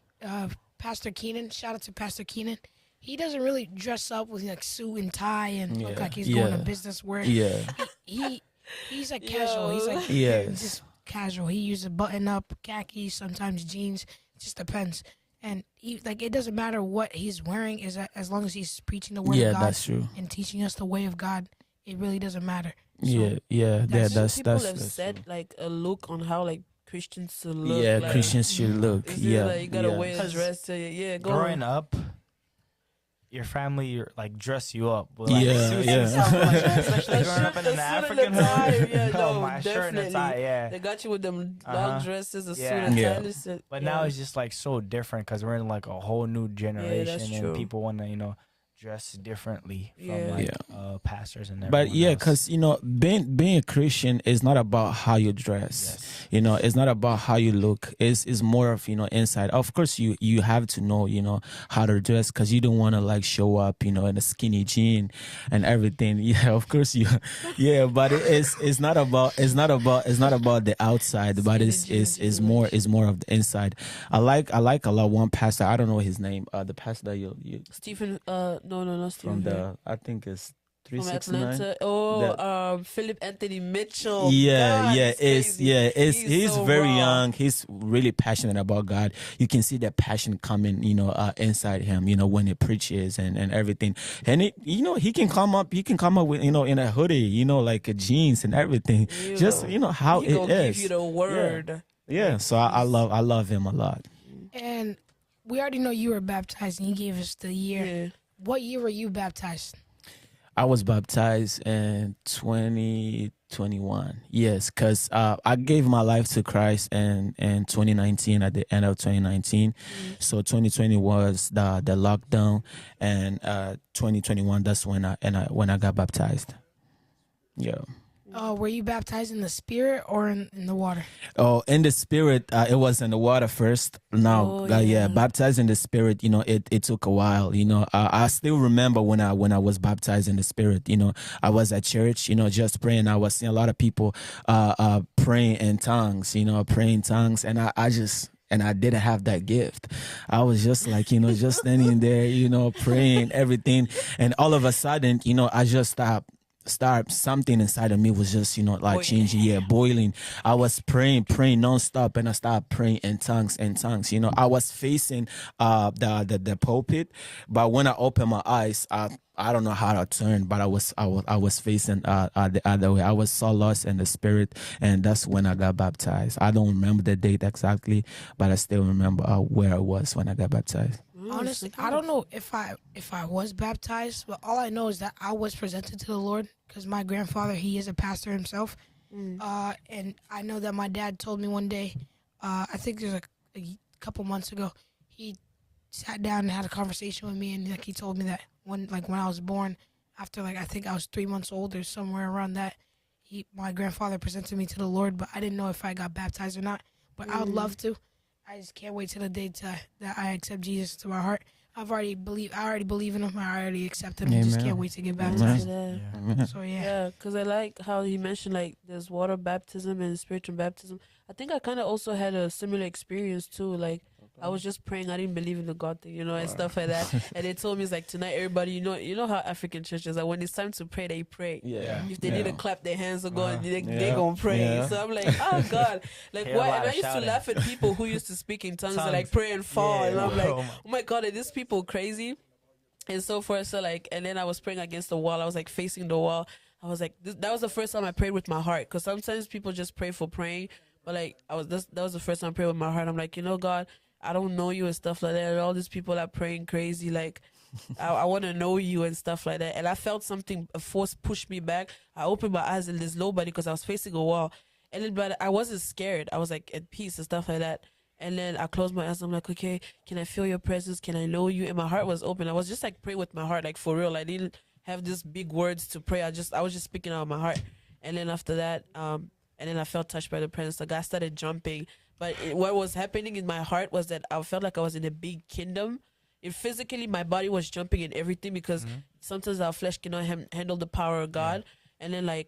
B: Pastor Keenan, shout out to Pastor Keenan. He doesn't really dress up with like suit and tie and look like he's going to business work.
C: Yeah.
B: He's like casual. He's like just casual. He uses button up, khakis, sometimes jeans. It just depends. And it doesn't matter what he's wearing, is as long as he's preaching the word of God
C: that's true.
B: and teaching us the way of God, it really doesn't matter. So,
C: That's
D: People have
C: that's
D: set
C: true.
D: like a look on how like Christians should look.
C: Yeah,
D: like,
C: Christians should look.
D: is it
C: Yeah,
D: like you gotta
C: yeah.
D: wear a dress to go
E: Growing
D: on.
E: up, your family like dress you up with
C: Yeah,
E: suits
C: yeah.
E: and stuff, like, especially
D: The
E: growing up
D: shirt,
E: in an
D: the suit and
E: African
D: the tie,
E: hood.
D: yeah, no,
E: My shirt and a
D: definitely.
E: tie, yeah.
D: They got you with them long
E: Uh-huh.
D: dresses, the suit
E: Yeah.
D: and
C: Yeah.
D: tie. Listen,
E: But
D: yeah.
E: now it's just like so different because we're in like a whole new generation and
D: true.
E: people want to dress differently from
D: Yeah.
E: like
C: Yeah.
E: pastors and everyone
C: But yeah,
E: else.
C: because being a Christian is not about how you dress.
E: Yes.
C: It's not about how you look. It's more of inside. Of course, you have to know how to dress because you don't want to like show up in a skinny jean and everything. Yeah, of course you. Yeah, but it's not about the outside, but it's more of the inside. I like a lot one pastor. I don't know his name. The pastor that you
D: Stephen, no, not Stephen.
C: from I think it's
D: From
C: 369.
D: Atlanta. Oh, Philip Anthony Mitchell.
C: Yeah,
D: God,
C: yeah, he's
D: so
C: very
D: raw.
C: young. He's really passionate about God. You can see that passion coming, inside him. When he preaches and everything. And he can come up. With in a hoodie, like a jeans and everything.
D: You
C: Just
D: know,
C: how
D: he
C: it
D: gonna
C: is.
D: give you the word.
C: Yeah. So I love him a lot.
B: And we already know you were baptized, and you gave us the year.
D: Yeah.
B: What year were you baptized?
C: I was baptized in 2021. Yes, because I gave my life to Christ in 2019, at the end of 2019. So 2020 was the lockdown, and 2021 that's when I got baptized. Yeah.
B: Were you baptized in the Spirit or in the water?
C: Oh, in the Spirit, it was in the water first. Now,
D: Oh, yeah.
C: baptized in the Spirit. It took a while. I still remember when I was baptized in the Spirit. I was at church. Just praying. I was seeing a lot of people, praying in tongues. Praying in tongues, and I didn't have that gift. I was just like, just standing there, praying everything, and all of a sudden, I just stopped. Something inside of me was just changing, boiling. I was praying nonstop, and I started praying in tongues. I was facing the pulpit, but when I opened my eyes, I don't know how to turn, but I was facing the other way. I was so lost in the Spirit, and that's when I got baptized. I don't remember the date exactly, but I still remember where I was when I got baptized.
B: Honestly, I don't know if I was baptized, but all I know is that I was presented to the Lord because my grandfather, he is a pastor himself. And I know that my dad told me one day, I think there's a couple months ago, he sat down and had a conversation with me, and he told me that when I was born, after I think I was 3 months old or somewhere around that, my grandfather presented me to the Lord, but I didn't know if I got baptized or not. But I would love to. I just can't wait till the day that I accept Jesus to my heart. I already believe in him. I already accepted him. I just can't wait to get baptized. So
D: Yeah, because I like how he mentioned there's water baptism and spiritual baptism. I think I kind of also had a similar experience too. I was just praying. I didn't believe in the God thing, and stuff like that. And they told me it's tonight, everybody, you know how African churches are. When it's time to pray, they pray.
C: Yeah.
D: If they need to clap their hands or go, they gonna pray.
C: Yeah.
D: So I'm like, oh God,
E: Hear a
D: why?
E: lot
D: And
E: of
D: I used to
E: shouting.
D: laugh at people who used to speak in tongues and pray and fall, and I'm like, oh my God, are these people crazy? And so forth. So and then I was praying against the wall. I was facing the wall. I was like, that was the first time I prayed with my heart. Because sometimes people just pray for praying, but that was the first time I prayed with my heart. I'm like, God, I don't know you and stuff like that. And all these people are praying crazy. I want to know you and stuff like that. And I felt a force push me back. I opened my eyes and there's nobody because I was facing a wall. And then, but I wasn't scared. I was at peace and stuff like that. And then I closed my eyes. And I'm like, okay, can I feel your presence? Can I know you? And my heart was open. I was just praying with my heart, for real. I didn't have these big words to pray. I was just speaking out of my heart. And then after that, and then I felt touched by the presence. The guy started jumping. But what was happening in my heart was that I felt like I was in a big kingdom. Physically, my body was jumping and everything because sometimes our flesh cannot handle the power of God. And then that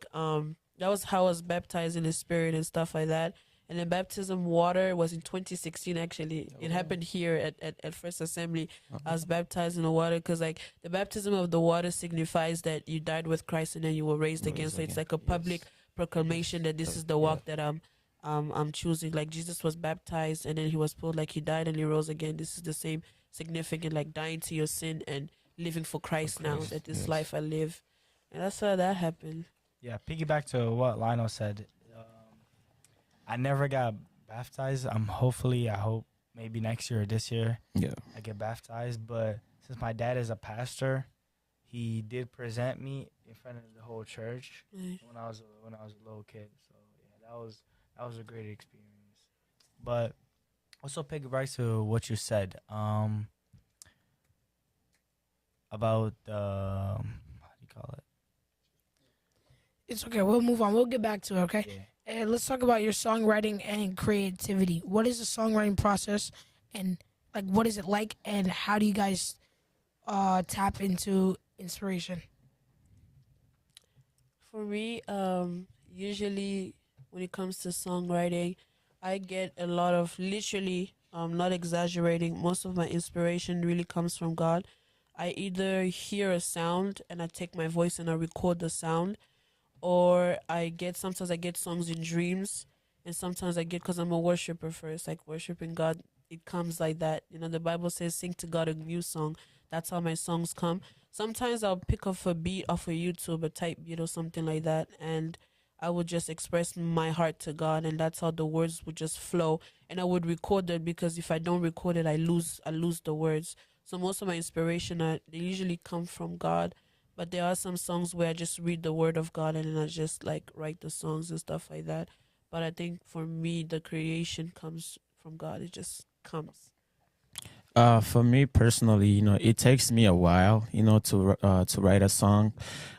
D: was how I was baptized in the Spirit and stuff like that. And then baptism water was in 2016 actually. It happened here at First Assembly. I was baptized in the water because the baptism of the water signifies that you died with Christ and then you were raised again. So it's like a public proclamation that this is the walk that I'm choosing. Jesus was baptized and then he was pulled, he died and he rose again. This is the same significant, dying to your sin and living for Christ now, that this life I live. And that's how that happened.
E: Yeah, piggyback to what Lionel said. I never got baptized. I hope maybe next year or this year I get baptized. But since my dad is a pastor, he did present me in front of the whole church
D: Nice.
E: when I was a little kid. So yeah, that was a great experience. But also piggyback to what you said about how do you call it?
B: It's okay. We'll move on. We'll get back to it, okay?
E: Yeah.
B: And let's talk about your songwriting and creativity. What is the songwriting process, and like what is it like, and how do you guys tap into inspiration?
D: For me, usually when it comes to songwriting, I get a lot of literally, not exaggerating, most of my inspiration really comes from God. I either hear a sound and I take my voice and I record the sound, or sometimes I get songs in dreams, and sometimes I get, because I'm a worshiper first, like worshiping God, it comes like that. You know, the Bible says, sing to God a new song. That's how my songs come. Sometimes I'll pick up a beat off of YouTube, a type beat or something like that, and I would just express my heart to God, and that's how the words would just flow. And I would record it, because if I don't record it, I lose the words. So most of my inspiration, they usually come from God, but there are some songs where I just read the word of God and then I just like write the songs and stuff like that. But I think for me, the creation comes from God. It just comes.
C: For me personally, it takes me a while, to write a song.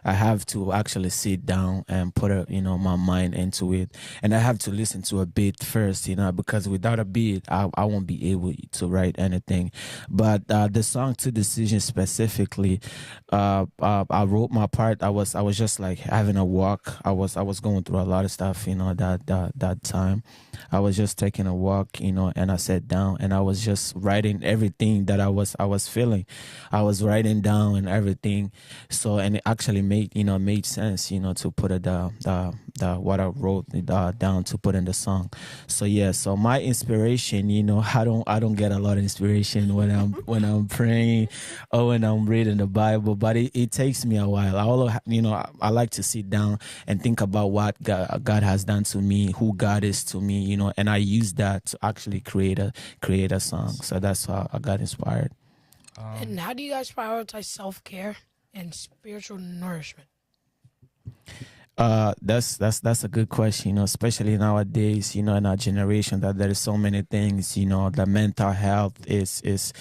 C: I have to actually sit down and put my mind into it, and I have to listen to a beat first, because without a beat, I won't be able to write anything. But the song "To Decision" specifically, I wrote my part. I was just like having a walk. I was going through a lot of stuff, that time. I was just taking a walk, and I sat down and I was just writing everything that I was feeling. I was writing down and everything. So, and it actually made sense, to put it the what I wrote down to put in the song. So yeah, so my inspiration, I don't get a lot of inspiration when I'm praying or when I'm reading the Bible, but it takes me a while. I like to sit down and think about what God has done to me, who God is to me, and I use that to actually create a song. So that's how I got inspired.
B: And how do you guys prioritize self-care and spiritual nourishment?
C: That's a good question, especially nowadays, in our generation, that there is so many things, the mental health is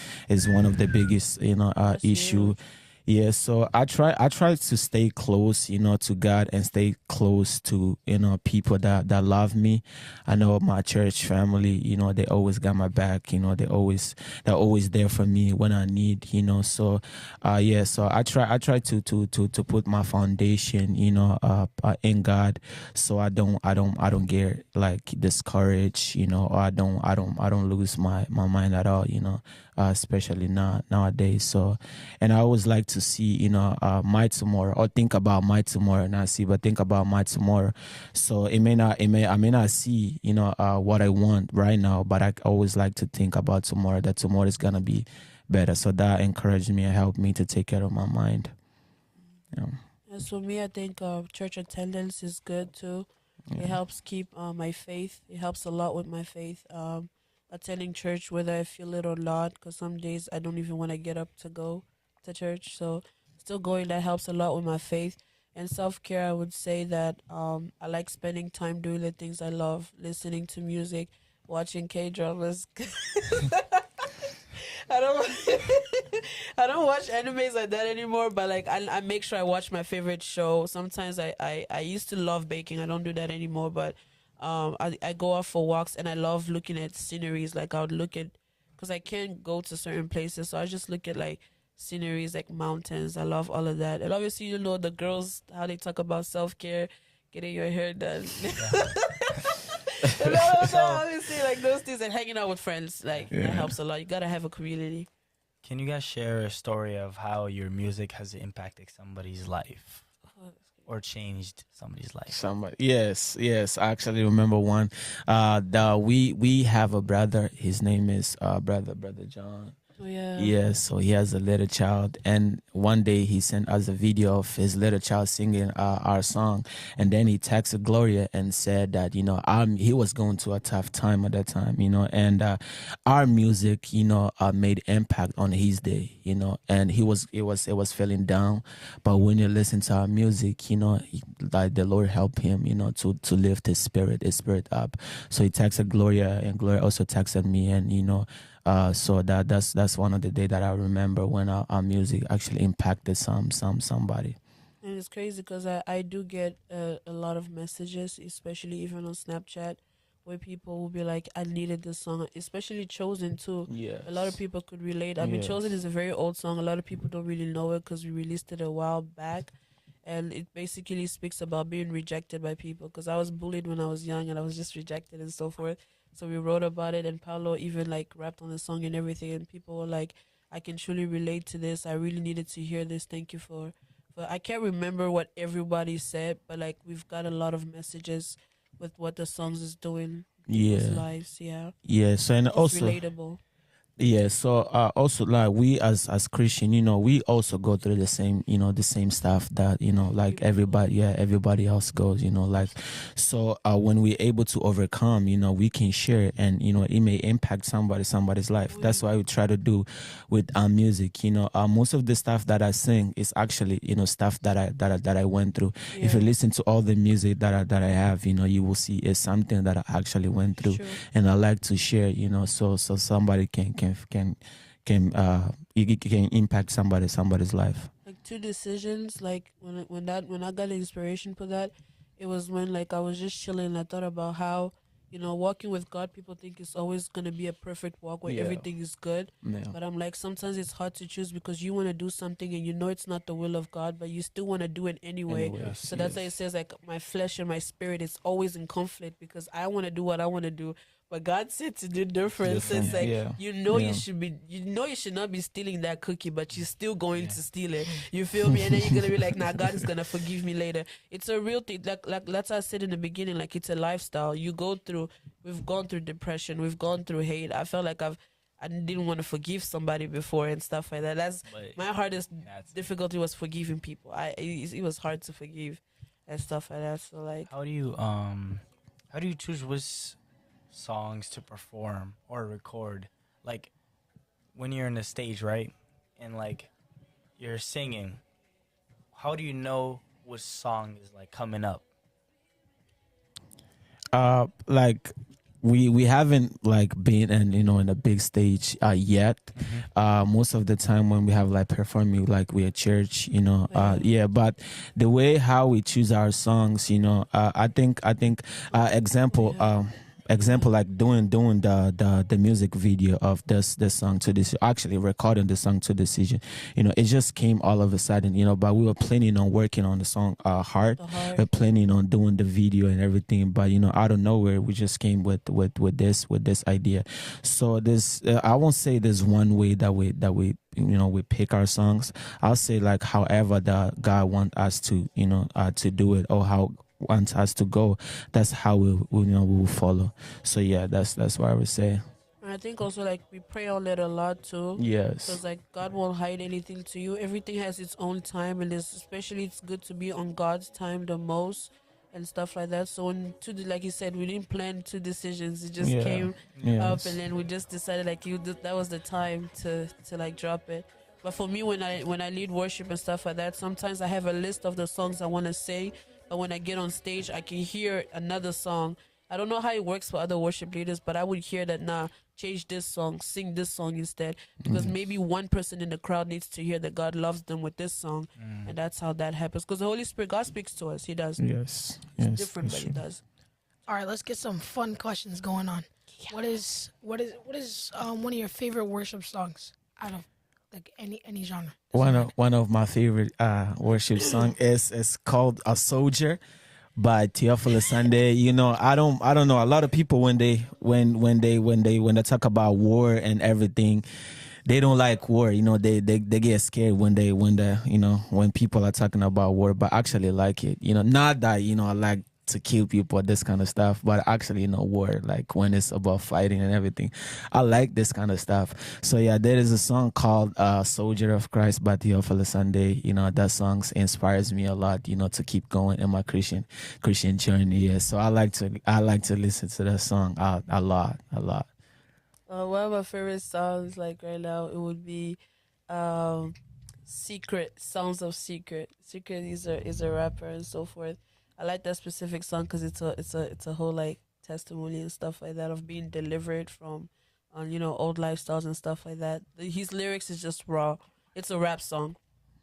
C: one of the biggest,
D: That's
C: issue.
D: huge.
C: Yeah, so I try to stay close, to God, and stay close to, people that love me. I know my church family, they always got my back, they're always there for me when I need, so yeah, so I try to put my foundation, in God, so I don't get like discouraged, or I don't lose my mind at all, especially nowadays. So, and I always like to see, my tomorrow, or think about my tomorrow, not see, but think about my tomorrow. So I may not see, what I want right now, but I always like to think about tomorrow, that tomorrow is gonna be better. So that encouraged me and helped me to take care of my mind. Yeah.
D: As for me, I think church attendance is good too. It helps keep my faith. It helps a lot with my faith. Attending church, whether I feel it or not, because some days I don't even want to get up to go to church. So still going, that helps a lot with my faith. And self care, I would say that I like spending time doing the things I love, listening to music, watching K dramas. I don't I don't watch animes like that anymore, but like I make sure I watch my favorite show. Sometimes I used to love baking. I don't do that anymore, but I go out for walks and I love looking at sceneries. Like I would look at, because I can't go to certain places, so I just look at like sceneries, like mountains. I love all of that. And obviously, the girls, how they talk about self-care, getting your hair done. And also, obviously, like those things, and hanging out with friends, like that helps a lot. You gotta have a community.
E: Can you guys share a story of how your music has impacted somebody's life or changed somebody's life?
C: Somebody, yes. I actually remember one. We have a brother. His name is brother John.
D: Oh, yeah.
C: Yeah, so he has a little child, and one day he sent us a video of his little child singing our song, and then he texted Gloria and said that he was going through a tough time at that time, and our music, made impact on his day, and it was feeling down, but when you listen to our music, like the Lord helped him, to lift his spirit up. So he texted Gloria, and Gloria also texted me, and so that's one of the day that I remember when our music actually impacted somebody.
D: And it's crazy because I do get a lot of messages, especially even on Snapchat, where people will be like, I needed this song, especially Chosen too.
C: Yeah.
D: A lot of people could relate. I mean,
C: Yes.
D: Chosen is a very old song. A lot of people don't really know it because we released it a while back. And it basically speaks about being rejected by people because I was bullied when I was young and I was just rejected and so forth. So we wrote about it, and Paulo even like rapped on the song and everything. And people were like, I can truly relate to this. I really needed to hear this. Thank you for I can't remember what everybody said, but like we've got a lot of messages with what the songs is doing in people's
C: Yeah.
D: lives. Yeah,
C: Yeah. So and
D: it's
C: also
D: relatable.
C: yeah, so also like we as Christian, we also go through the same stuff that like everybody else goes, like so when we're able to overcome, we can share, and it may impact somebody's life. That's why we try to do with our music. Most of the stuff that I sing is actually stuff that I went through. If you listen to all the music that I have, you will see it's something that I actually went through,
D: True.
C: and I like to share, so somebody it can impact somebody's life.
D: Like two decisions, like when I got inspiration for that, it was when like I was just chilling and I thought about how walking with God, people think it's always gonna be a perfect walk where
C: Yeah.
D: everything is good.
C: Yeah.
D: But I'm like, sometimes it's hard to choose because you want to do something and it's not the will of God, but you still want to do it anyway.
C: Anyways,
D: So that's why it says like my flesh and my spirit is always in conflict because I want to do what I want to do, but God said to do different. So it's like
C: Yeah.
D: you
C: Yeah.
D: you should not be stealing that cookie, but you're still going to steal it. You feel me? And then you're gonna be like, nah, God is gonna forgive me later. It's a real thing. Like that's what I said in the beginning. Like it's a lifestyle. We've gone through depression. We've gone through hate. I felt like I didn't want to forgive somebody before and stuff like that. That's
E: But
D: my hardest
E: that's
D: difficulty was forgiving people. It was hard to forgive and stuff like that. So like
E: how do you choose which songs to perform or record? Like when you're in the stage, right? And like you're singing, how do you know which song is like coming up?
C: Like we haven't like been in a big stage yet. Most of the time when we have like performing like we at church, but the way how we choose our songs, I think example like doing the music video of this song to this, actually recording the song to Decision, it just came all of a sudden, but we were planning on working on the song hard. We're planning on doing the video and everything, but out of nowhere we just came with this idea. So this I won't say there's one way that we we pick our songs. I'll say like however that God want us to to do it, or how wants us to go, that's how we will follow. So yeah, that's what I would say.
D: I think also like we pray on it a lot too.
C: Yes.
D: Because like God won't hide anything to you. Everything has its own time, and especially it's good to be on God's time the most and stuff like that. So like you said, we didn't plan two decisions. It just came up,
C: Yes.
D: and then we just decided like that was the time to like drop it. But for me, when I lead worship and stuff like that, sometimes I have a list of the songs I want to sing. But when I get on stage, I can hear another song. I don't know how it works for other worship leaders, but I would hear that, nah, change this song, sing this song instead. Because maybe one person in the crowd needs to hear that God loves them with this song. And that's how that happens. Because the Holy Spirit, God speaks to us. He does.
C: Yes.
D: It's
C: Yes.
D: different, but He does.
B: All right, let's get some fun questions going on. What is one of your favorite worship songs out of like any genre?
C: One of my favorite worship song is called "A Soldier" by Theophilus Sunday. I don't know. A lot of people when they talk about war and everything, they don't like war. They get scared when people are talking about war, but actually like it. Not that I like to kill people, this kind of stuff, but actually in a war, like when it's about fighting and everything. I like this kind of stuff. So yeah, there is a song called Soldier of Christ by Theophilus Sunday. That song inspires me a lot, to keep going in my Christian journey. Yeah. So I like to listen to that song a lot.
D: One of my favorite songs, like right now, it would be Secret, Sounds of Secret. Secret is a rapper and so forth. I like that specific song because it's a whole like testimony and stuff like that of being delivered from old lifestyles and stuff like that. His lyrics is just raw. It's a rap song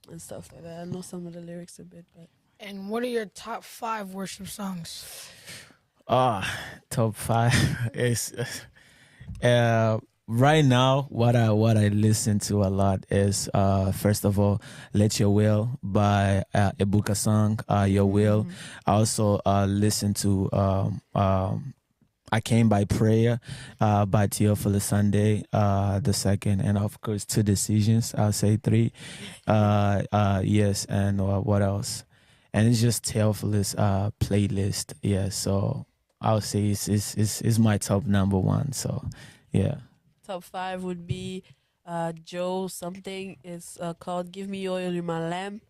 D: and stuff like that. I know some of the lyrics a bit, but
B: And what are your top 5 worship songs?
C: Top 5 is right now, what I listen to a lot is first of all, "Let Your Will" by Ebuka song, "Your Will." I also listen to "I Came by Prayer" by Theophilus Sunday, the second, and of course "Two Decisions." I'll say 3. Yes, and what else? And it's just Theophilus playlist. Yeah, so I'll say it's my top number 1. So yeah.
D: top 5 would be Joe something. It's called "Give Me Oil in My Lamp."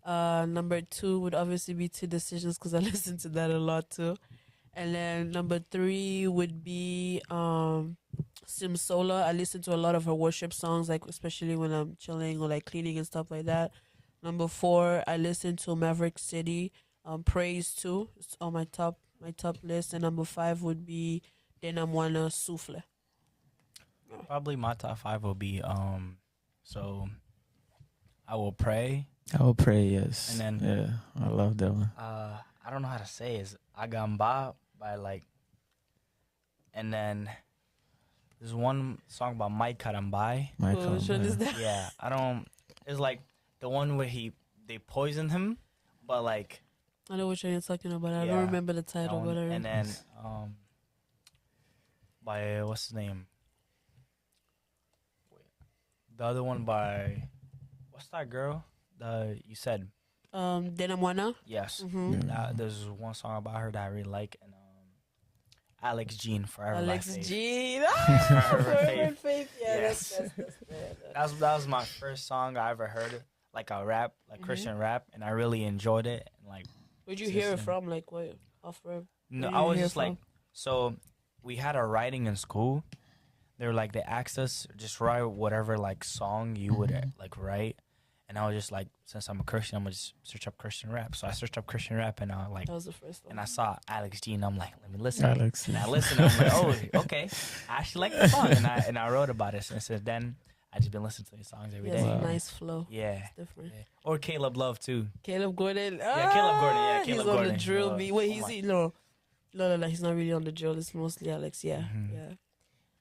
D: Number 2 would obviously be "Two Decisions" because I listen to that a lot too. And then number 3 would be Sim Sola. I listen to a lot of her worship songs, like especially when I'm chilling or like cleaning and stuff like that. Number 4, I listen to Maverick City, Praise too. It's on my top list. And number 5 would be Denamwana Souffle.
E: Probably my top 5 will be so I Will Pray.
C: I Will Pray, yes.
E: And then
C: yeah, I love that one.
E: I don't know how to say it. It's Agamba by like, and then there's one song by Mike Karambai.
D: Which one is that?
E: Yeah, I don't. It's like the one where they poisoned him, but like
D: I know which one you're talking about. I
E: Yeah,
D: don't remember the title, but I
E: and
D: remember.
E: then by what's his name? The other one by what's that girl? You said
D: Denamwana.
E: yes.
D: Mm-hmm.
E: There's one song about her that I really like, and Alex Jean, Forever
D: Alex
E: by Faith.
D: G.
E: Forever
D: Faith. Yeah,
E: Yes.
D: that's
E: That was my first song I ever heard, like a rap, like Christian rap, and I really enjoyed it. And like,
D: Where'd you hear it from? Like what? Off rap?
E: no,
D: Where did
E: I
D: you
E: was
D: hear
E: just like,
D: from?
E: so we had a writing in school. They were like, they asked us just write whatever like song you would like write, and I was just like, since I'm a Christian, I'm gonna just search up Christian rap. So I searched up Christian rap, and I like,
D: That was the first one.
E: and I saw Alex G, and I'm like, let me listen.
C: Alex.
E: And I listened, and I'm like, oh, okay, I actually like the song, and I wrote about it. And since then, I just been listening to these songs every
D: He
E: day.
D: has a nice flow.
E: Yeah.
D: It's different.
E: Yeah. Or Caleb Love too.
D: Caleb Gordon.
E: Yeah, Caleb Gordon. Yeah, Caleb
D: he's
E: Gordon.
D: on the drill beat. Wait,
E: Oh
D: he's
E: my-
D: no. He's not really on the drill. It's mostly Alex. Yeah, yeah.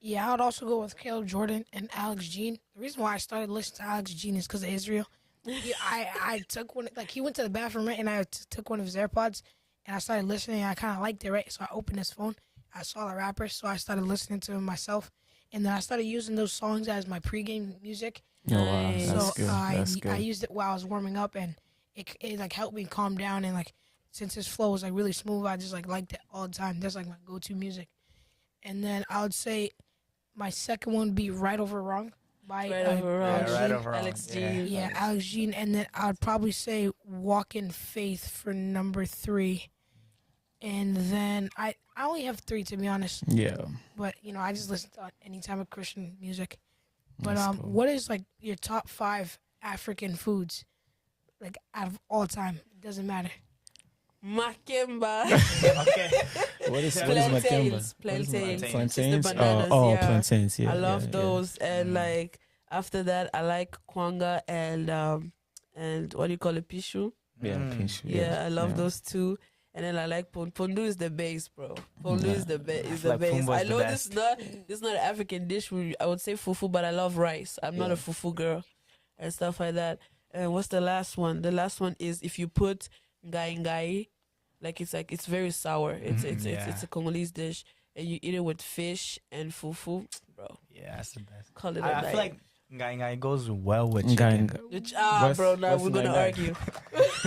B: Yeah, I would also go with Caleb Jordan and Alex Jean. The reason why I started listening to Alex Jean is because of Israel. I took one, like he went to the bathroom, right, and I took one of his AirPods, and I started listening, and I kind of liked it, right? So I opened his phone, I saw the rapper, so I started listening to him myself, and then I started using those songs as my pregame music.
C: Oh, wow.
D: Nice.
C: That's
B: So
C: good. That's good.
B: I used it while I was warming up, and it like helped me calm down, and like since his flow was like really smooth, I just like liked it all the time. That's like my go-to music. And then I would say my second one would be "Right Over Wrong" by
D: Right Over Wrong.
B: Alex
E: Yeah, Right
B: Jean.
E: Over Wrong.
D: Alex G.
B: Yeah, Alex Jean, and then I'd probably say "Walk in Faith" for number 3. And then I only have 3 to be honest,
C: Yeah.
B: but I just listen to any type of Christian music. But
C: That's cool.
B: what is like your top 5 African foods, like out of all time? It doesn't matter.
D: Makemba.
E: Okay.
C: What is
D: Plantains.
C: Makemba? What is
D: Plantains.
C: Plantains?
D: It's the bananas,
C: oh,
D: yeah.
C: plantains. Yeah,
D: I love
C: yeah,
D: those, and like after that, I like kwanga and what do you call it, pishu?
C: Yeah, pinch,
D: Yeah, I love those two. And then I like pondu is the base, bro. Pondu is the base. Is the
E: like
D: base.
E: Pumba's
D: I
E: the
D: know
E: best.
D: this is not an African dish. I would say fufu, but I love rice. I'm not a fufu girl, and stuff like that. And what's the last one? The last one is if you put ngai, like it's very sour. It's a Congolese dish, and you eat it with fish and fufu, bro.
E: Yeah, that's the best.
D: Call it a
E: I
D: night.
E: feel like Ngai goes well with
C: Ngai-
E: chicken.
C: What's-
D: Bro, now
C: what's
D: we're gonna
C: ngai?
D: argue.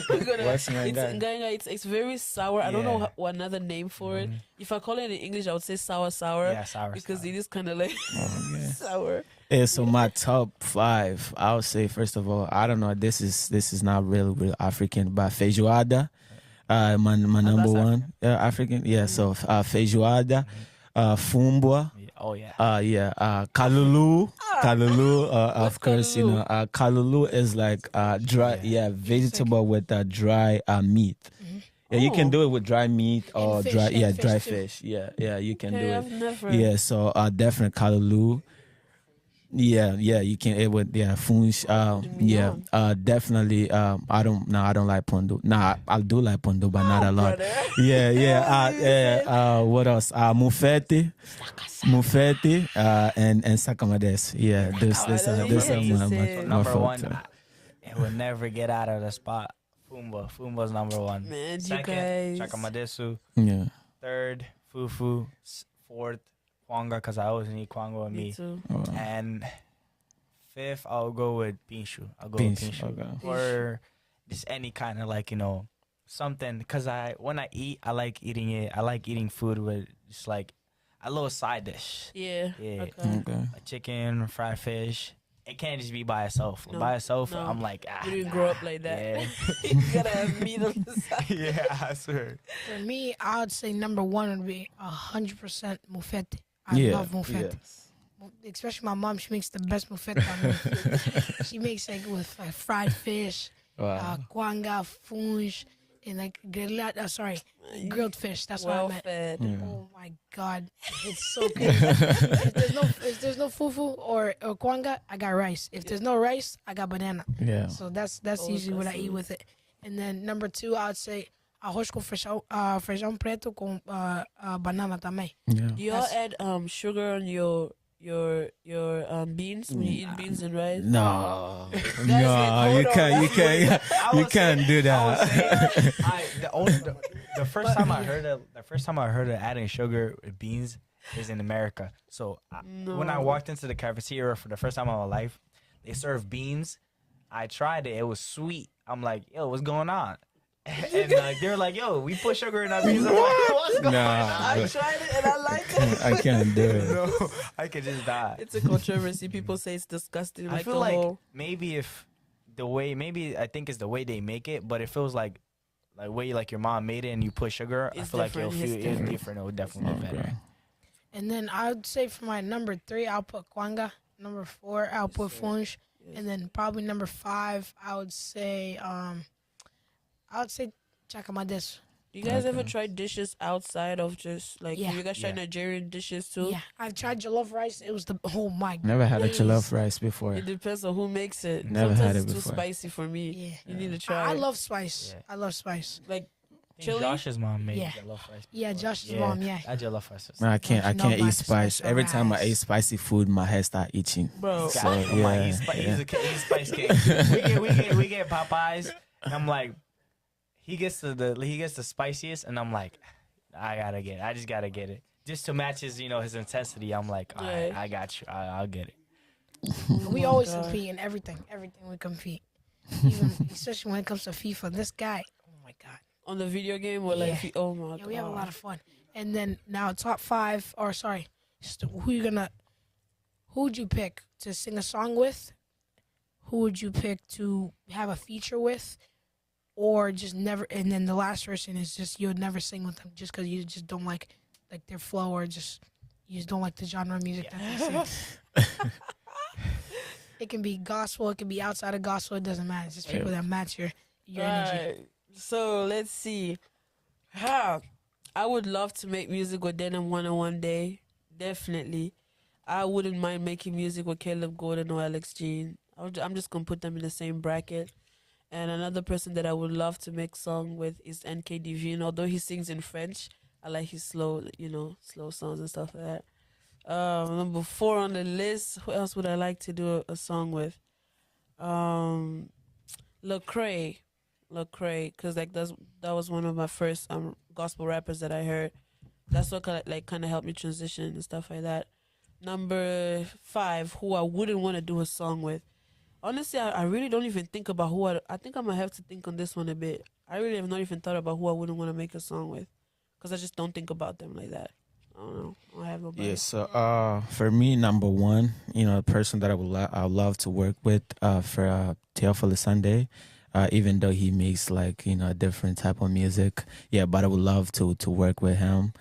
D: We're gonna.
C: What's
D: It's
C: ngai?
D: ngai. It's very sour. I don't know
E: Yeah.
D: what another name for it.
E: Mhm.
D: If I call it in English, I would say sour,
E: Yeah, sour.
D: because
E: sour.
D: it is kind of like sour.
C: Yeah, so my top 5, I would say first of all, I don't know. This is not real African, but feijoada, my number
E: that's
C: one African. Yeah, so feijoada, fumbwa.
E: Yeah. Oh yeah.
C: Kalulu. Kalulu, of course, you
D: kalulu?
C: know, kalulu is like dry, vegetable with dry meat. Yeah, you can
D: Oh.
C: do it with dry meat or
B: fish,
C: dry,
B: and
C: dry
B: fish too.
C: fish. Yeah, you can
D: Okay,
C: do
D: I've
C: it.
D: never.
C: Yeah, so definitely kalulu. Yeah, you can it with funsh. Definitely. I don't like pondo. Nah, I do like pondo, but not a lot.
D: Brother.
C: What else? Mufeti, and sakamades. Yeah, this
D: let me
C: are
D: hear you say.
C: my
E: Number one,
C: favorite.
E: it will never get out of the spot. Fumba's number one.
D: Man, you
E: Second,
D: guys.
E: Chakamadesu.
C: Yeah.
E: Third, Fufu. Fourth, Kwanga, because I always need Kwanga with
D: Me
E: me.
D: too.
E: And fifth, I'll go with Pinshu.
C: Pinshu, okay.
E: Or just any kind of something. Because when I eat, I like eating it. I like eating food with just a little side dish.
D: Yeah.
E: Yeah.
C: Okay.
E: A chicken, fried fish. It can't just be by itself.
D: No,
E: By itself,
D: no.
E: I'm like,
D: You didn't grow up like that.
E: Yeah.
D: You gotta have meat on the side.
E: Yeah, I swear.
B: For me, I would say number one would be 100% mufete. I
C: Yeah,
B: love mufete. Especially my mom, she makes the best mufete on me. She makes with fried fish,
C: Wow.
B: kwanga, funge, and grilled fish. That's what I
D: Well
B: meant.
D: fed.
B: Oh my god, it's so good. if there's no fufu or kwanga, I got rice. If there's no rice, I got banana.
C: Yeah.
B: So that's
D: Oh,
B: usually what I
D: that's
B: eat
D: nice.
B: with it. And then number 2, I would say arroz com feijão preto com banana também.
C: Yeah.
D: Do y'all add sugar on your beans when you eat beans and rice?
C: No,
D: Guys,
C: no, you
D: hold
C: can't,
E: I
C: you
E: was
C: can't do
E: I was
C: that.
E: saying, the first time I heard of adding sugar with beans is in America. So when I
D: No.
E: walked into the cafeteria for the first time in my life, they served beans. I tried it. It was sweet. I'm like, yo, what's going on? And they were like, yo, we put sugar in our beans. I'm like, what's going on?
D: I tried it and I like it.
C: I can't do it.
E: No, I could just die.
D: It's a controversy. People say it's disgusting.
E: I
D: with
E: feel
D: the
E: like
D: whole-
E: maybe I think it's the way they make it, but it feels like way your mom made it and you put sugar. I
D: It's
E: feel like
D: different,
E: it's
D: it's different.
E: different. It would definitely be better.
C: Okay.
B: And then I would say for my number 3, I'll put kwanga. Number 4, I'll put funge.
D: Yes.
B: And then probably number 5, I would say chakamadesu.
D: Do you guys ever
C: Okay.
D: try dishes outside of just
B: Yeah.
D: have you guys tried
E: Yeah.
D: Nigerian dishes too?
B: Yeah, I've tried jollof rice. It was oh my.
C: Never had a
B: days.
C: jollof rice before.
D: It depends on who makes it.
C: Never
D: Sometimes
C: had
D: it's
C: it
D: too
C: before.
D: spicy for me.
B: Yeah.
D: You need to try.
B: I
D: it.
B: love spice.
E: Yeah.
B: I love spice.
D: like
E: I think
D: Chili?
E: Josh's mom made
B: Yeah.
E: jollof rice.
B: Yeah,
E: before.
B: Josh's mom, yeah.
E: That jollof rice. Was
C: No, I can't
B: Don't you know
C: eat
B: about
C: spice.
B: special
C: Every time I
B: rice?
C: eat spicy food, my head start itching.
D: bro.
C: So,
E: God, I'm like,
C: yeah,
E: he's
C: yeah.
E: a spice king. we get Popeyes, and I'm like, he gets the spiciest, and I'm like, I just gotta get it, just to match his his intensity. I'm like, all right,
D: Yeah.
E: I got you, I'll get it.
B: We
D: my
B: always
D: God.
B: compete in everything. Everything we compete. Even especially when it comes to FIFA. This guy, oh my god.
D: On the video game or
B: Yeah.
D: oh my god.
B: Yeah, we have a lot of fun. And then now top 5, or sorry, who would you pick to sing a song with? Who would you pick to have a feature with? Or just never, and then the last person is just you would never sing with them just because you just don't like their flow, or just you just don't like the genre of music that they sing. It can be gospel, it can be outside of gospel, it doesn't matter. It's just people that match your energy.
D: Right. So let's see. I would love to make music with Denim one day. Definitely. I wouldn't mind making music with Caleb Gordon or Alex Jean. I'm just gonna put them in the same bracket. And another person that I would love to make song with is NK Divine. Although he sings in French, I like his slow songs and stuff like that. Number 4 on the list. Who else would I like to do a song with? Lecrae, because that was one of my first gospel rappers that I heard. That's what kind of helped me transition and stuff like that. Number 5, who I wouldn't want to do a song with. Honestly, I really don't even think about who I think I'm going to have to think on this one a bit. I really have not even thought about who I wouldn't want to make a song with. Because I just don't think about them like that. I don't know. I don't have nobody.
C: Yeah, so for me, number one, the person that I would love to work with for Teofilo Sunday, even though he makes like a different type of music, yeah, but I would love to work with him.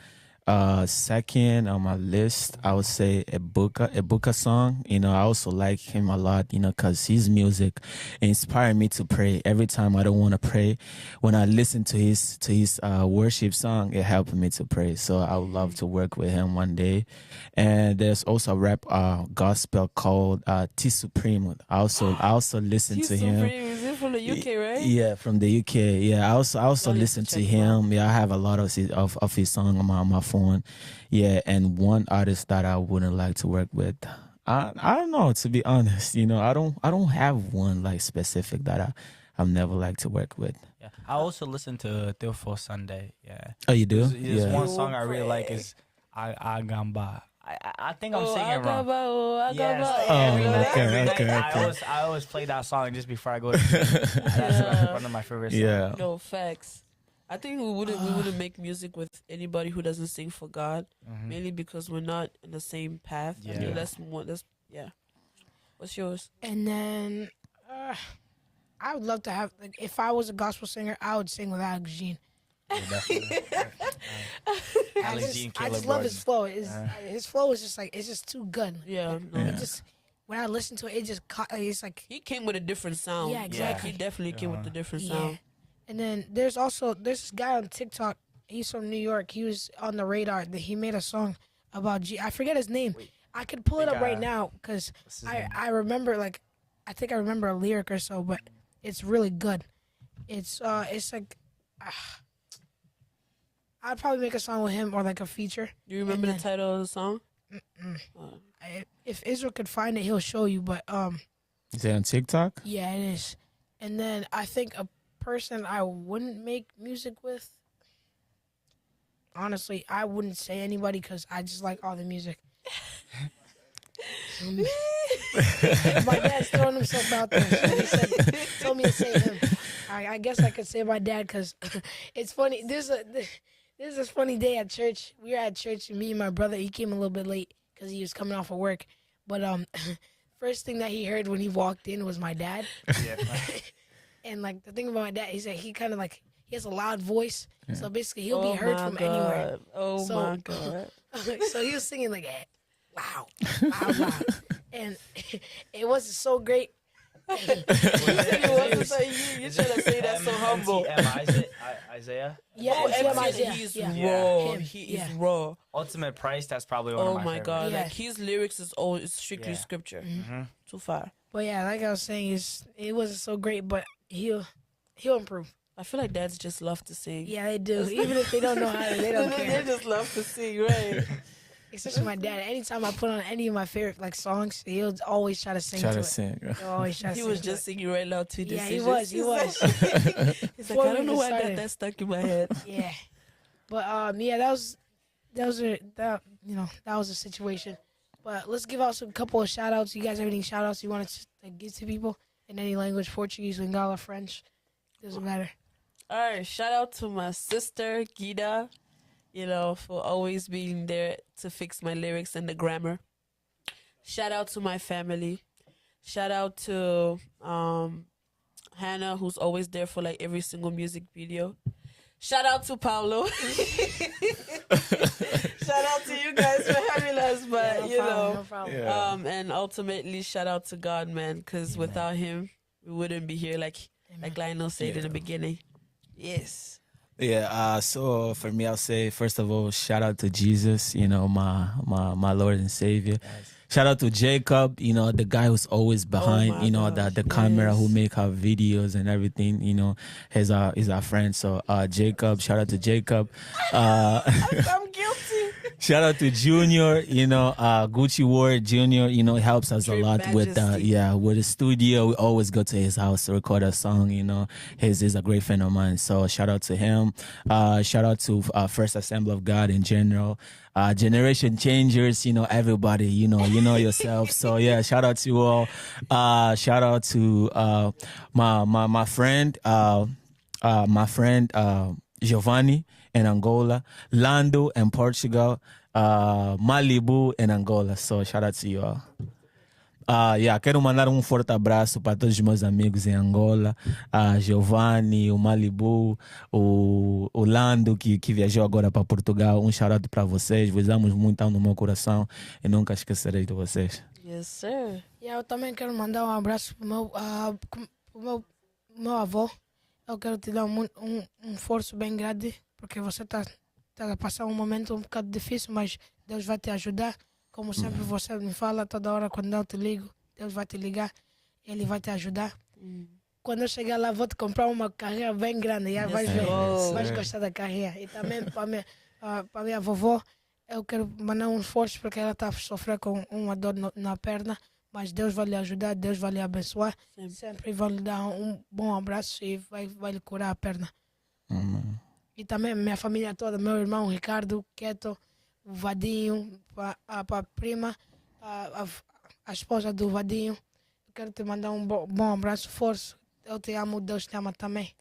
C: Second on my list, I would say a Buka song. I also like him a lot, because his music inspired me to pray. Every time I don't want to pray, when I listen to his worship song, it helped me to pray. So I would love to work with him one day. And there's also a rap gospel called T Supreme. I also listen to him.
D: Supreme, is it from the UK, right?
C: Yeah, from the UK. Yeah, I also listen to him. Yeah, I have a lot of his song on my phone. Yeah, and one artist that I wouldn't like to work with, I don't know, to be honest. I don't have one like specific that I've never liked to work with.
E: Yeah, I also listen to Teofilo Sunday. Yeah.
C: Oh, you do?
E: There's
C: Yeah.
E: one song I really like is Agamba. I think I'm singing it wrong.
D: Agaba.
E: Yes.
C: Oh, okay.
E: I always play that song just before I go to sleep. That's one of my favorite songs.
C: Yeah.
D: No, facts. I think we wouldn't make music with anybody who doesn't sing for God, mainly because we're not in the same path. I mean,
E: Yeah.
D: that's What's yours?
B: And then I would love to have, like, if I was a gospel singer, I would sing with Alex Jean.
E: Yeah, definitely.
B: I just love his flow. His flow is just like, it's just too good.
D: Yeah, no.
B: It just, when I listen to it, it's like,
D: He came with a different sound.
B: Yeah, exactly.
D: He definitely came with a different sound.
B: And then there's this guy on TikTok. He's from New York. He was on the radar. He made a song about I forget his name. I could pull it up right now because I remember, like, I think I remember a lyric or so, but it's really good. It's like I'd probably make a song with him or like a feature.
D: You remember the title of the song?
B: If Israel could find it, he'll show you. But
C: Is it on TikTok?
B: yeah, it is. And then I think a person I wouldn't make music with. Honestly, I wouldn't say anybody because I just like all the music. My dad's throwing himself out there. So he told me to say him. I guess I could say my dad because it's funny. This is a funny day at church. We were at church, and me and my brother, he came a little bit late because he was coming off of work. But first thing that he heard when he walked in was my dad.
E: Yeah.
B: And like the thing about my dad, he said he kind of like he has a loud voice, so basically he'll be heard from anywhere.
D: Oh my God!
B: So he was singing like loud, and it wasn't so great.
D: You trying to say that so humble.
E: Isaiah?
B: Yeah,
D: Isaiah. He's raw. He is raw.
E: Ultimate Price, that's probably one of my favorites.
D: God!
B: Yeah.
D: Like his lyrics is strictly scripture. Too far.
B: But yeah, like I was saying, it wasn't so great, but he'll improve.
D: I feel like dads just love to sing.
B: Yeah, they do. Even if they don't know how to, they don't care.
D: They just love to sing, right?
B: Especially my dad. Anytime I put on any of my favorite like songs, he'll always try to sing to it. He'll always try to
D: He
B: sing
D: was
B: to
D: just singing right now to
B: Yeah,
D: decisions.
B: he was.
D: He's like, I don't know why I got that stuck in my head.
B: Yeah, but yeah, that was a situation. But let's give out some couple of shout outs. You guys have any shout outs you want to give to people in any language? Portuguese, Lingala, French, doesn't matter.
D: All right, shout out to my sister Gita, for always being there to fix my lyrics and the grammar. Shout out to my family. Shout out to Hannah, who's always there for like every single music video. Shout out to Paulo. Shout out to you guys for having us, but
B: No problem.
D: and ultimately shout out to God, man, because without him we wouldn't be here, like Lionel said in the beginning. Yes.
C: Yeah, so for me, I'll say, first of all, shout out to Jesus, my Lord and Savior.
E: Yes.
C: Shout out to Jacob, the guy who's always behind, the camera, who make our videos and everything, he's our friend. So Jacob, shout out to Jacob.
D: I'm guilty.
C: Shout out to Junior, Gucci Ward Junior, helps us a
D: Dream
C: lot with
D: Majesty.
C: with the studio. We always go to his house to record a song, He's a great friend of mine. So shout out to him. Shout out to First Assembly of God in general. Generation Changers, everybody, you know yourself. So yeah, shout out to you all. Shout out to my friend, Giovanni in Angola, Lando in Portugal, Malibu in Angola. So shout out to you all. Quero mandar forte abraço para todos os meus amigos em Angola, Giovanni, o Malibu, o Lando que viajou agora para Portugal. Shout out para vocês, vos amo muito, estão no meu coração e nunca esquecerei de vocês.
D: Yes, sir.
B: Eu também quero mandar um abraço pro meu avô. Eu quero te dar um esforço bem grande, porque você tá a passar um momento um bocado difícil, mas Deus vai te ajudar. Como sempre você me fala, toda hora quando eu te ligo, Deus vai te ligar, Ele vai te ajudar. Quando eu chegar lá, vou te comprar uma carreira bem grande, vais ver, vais gostar da carreira. E também para minha vovó, eu quero mandar um esforço porque ela está a sofrer com uma dor na perna, mas Deus vai lhe ajudar, Deus vai lhe abençoar, sempre vai lhe dar um bom abraço e vai lhe curar a perna. E também minha família toda, meu irmão Ricardo, Keto, o Vadinho, a prima, a esposa do Vadinho. Eu quero te mandar um bom abraço, força. Eu te amo, Deus te ama também.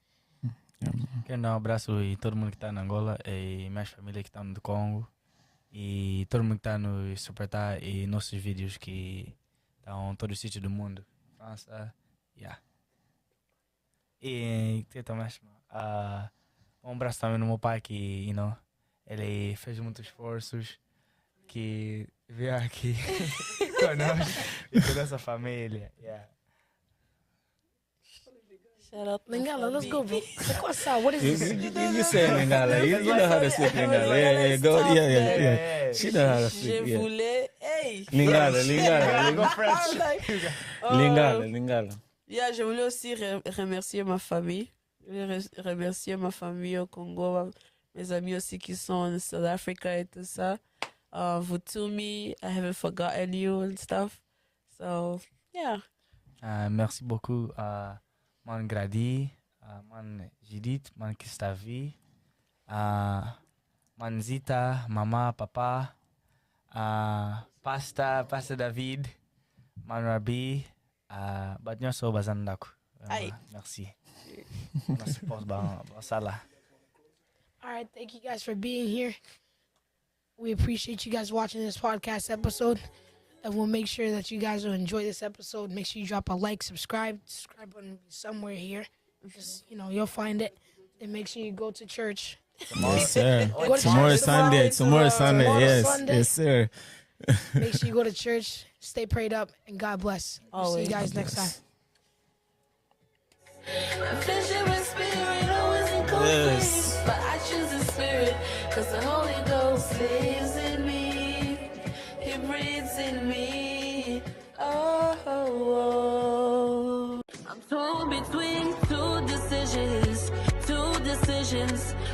E: Quero dar um abraço a todo mundo que está na Angola e minhas famílias que estão no Congo e todo mundo que está no suportar e nossos vídeos que estão em todo o sítio do mundo. França, E que também um abraço também no meu pai que, ele fez muitos esforços que veio aqui conosco e toda essa família.
D: Shout out to
B: Lingala, let's
D: family.
B: go, bro. What's up? What is this?
C: You say Lingala. You know how to speak Lingala. Yeah. Go. Yeah. She know how to
D: Je
C: speak. Yeah.
D: voulais. Hey!
C: Lingala. Lingala.
D: Yeah, je voulais aussi remercier ma famille. Je voulais remercier ma famille au Congo, mes amis aussi qui sont en South Africa et tout ça. Vutumi, I haven't forgotten you and stuff. So, yeah.
E: Merci beaucoup à mon Grady, mon Judith, mon Kistavi, mon Zita, maman, papa, Pasta David, mon Rabi, Badnyo so bazandaku. Merci.
B: All right, thank you guys for being here. We appreciate you guys watching this podcast episode. And we'll make sure that you guys will enjoy this episode. Make sure you drop a like, subscribe on somewhere here. Just, you'll find it. And make sure you go to church.
C: Yes, sir.
B: Go to
C: Tomorrow
B: church
C: Sunday. Tomorrow Sunday. Yes.
B: Sunday.
C: Yes, sir.
B: Make sure you go to church. Stay prayed up. And God bless. We'll see you guys next time.
A: Flesh and my spirit always in conflict, but I choose the spirit, cause the Holy Ghost lives in me. He breathes in me. Oh. I'm torn between two decisions.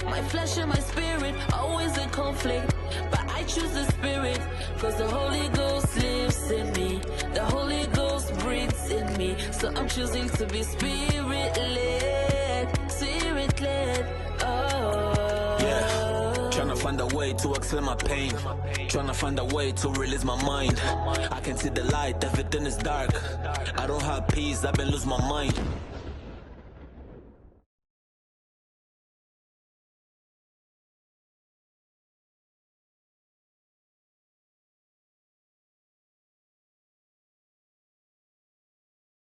A: My flesh and my spirit always in conflict, but I choose the spirit, cause the Holy Ghost lives in me. The Holy Ghost breathes in me. So I'm choosing to be spirit-led. Oh.
F: Yeah, trying to find a way to explain my pain. Trying to find a way to release my mind. I can see the light, everything is dark. I don't have peace, I've been losing my mind.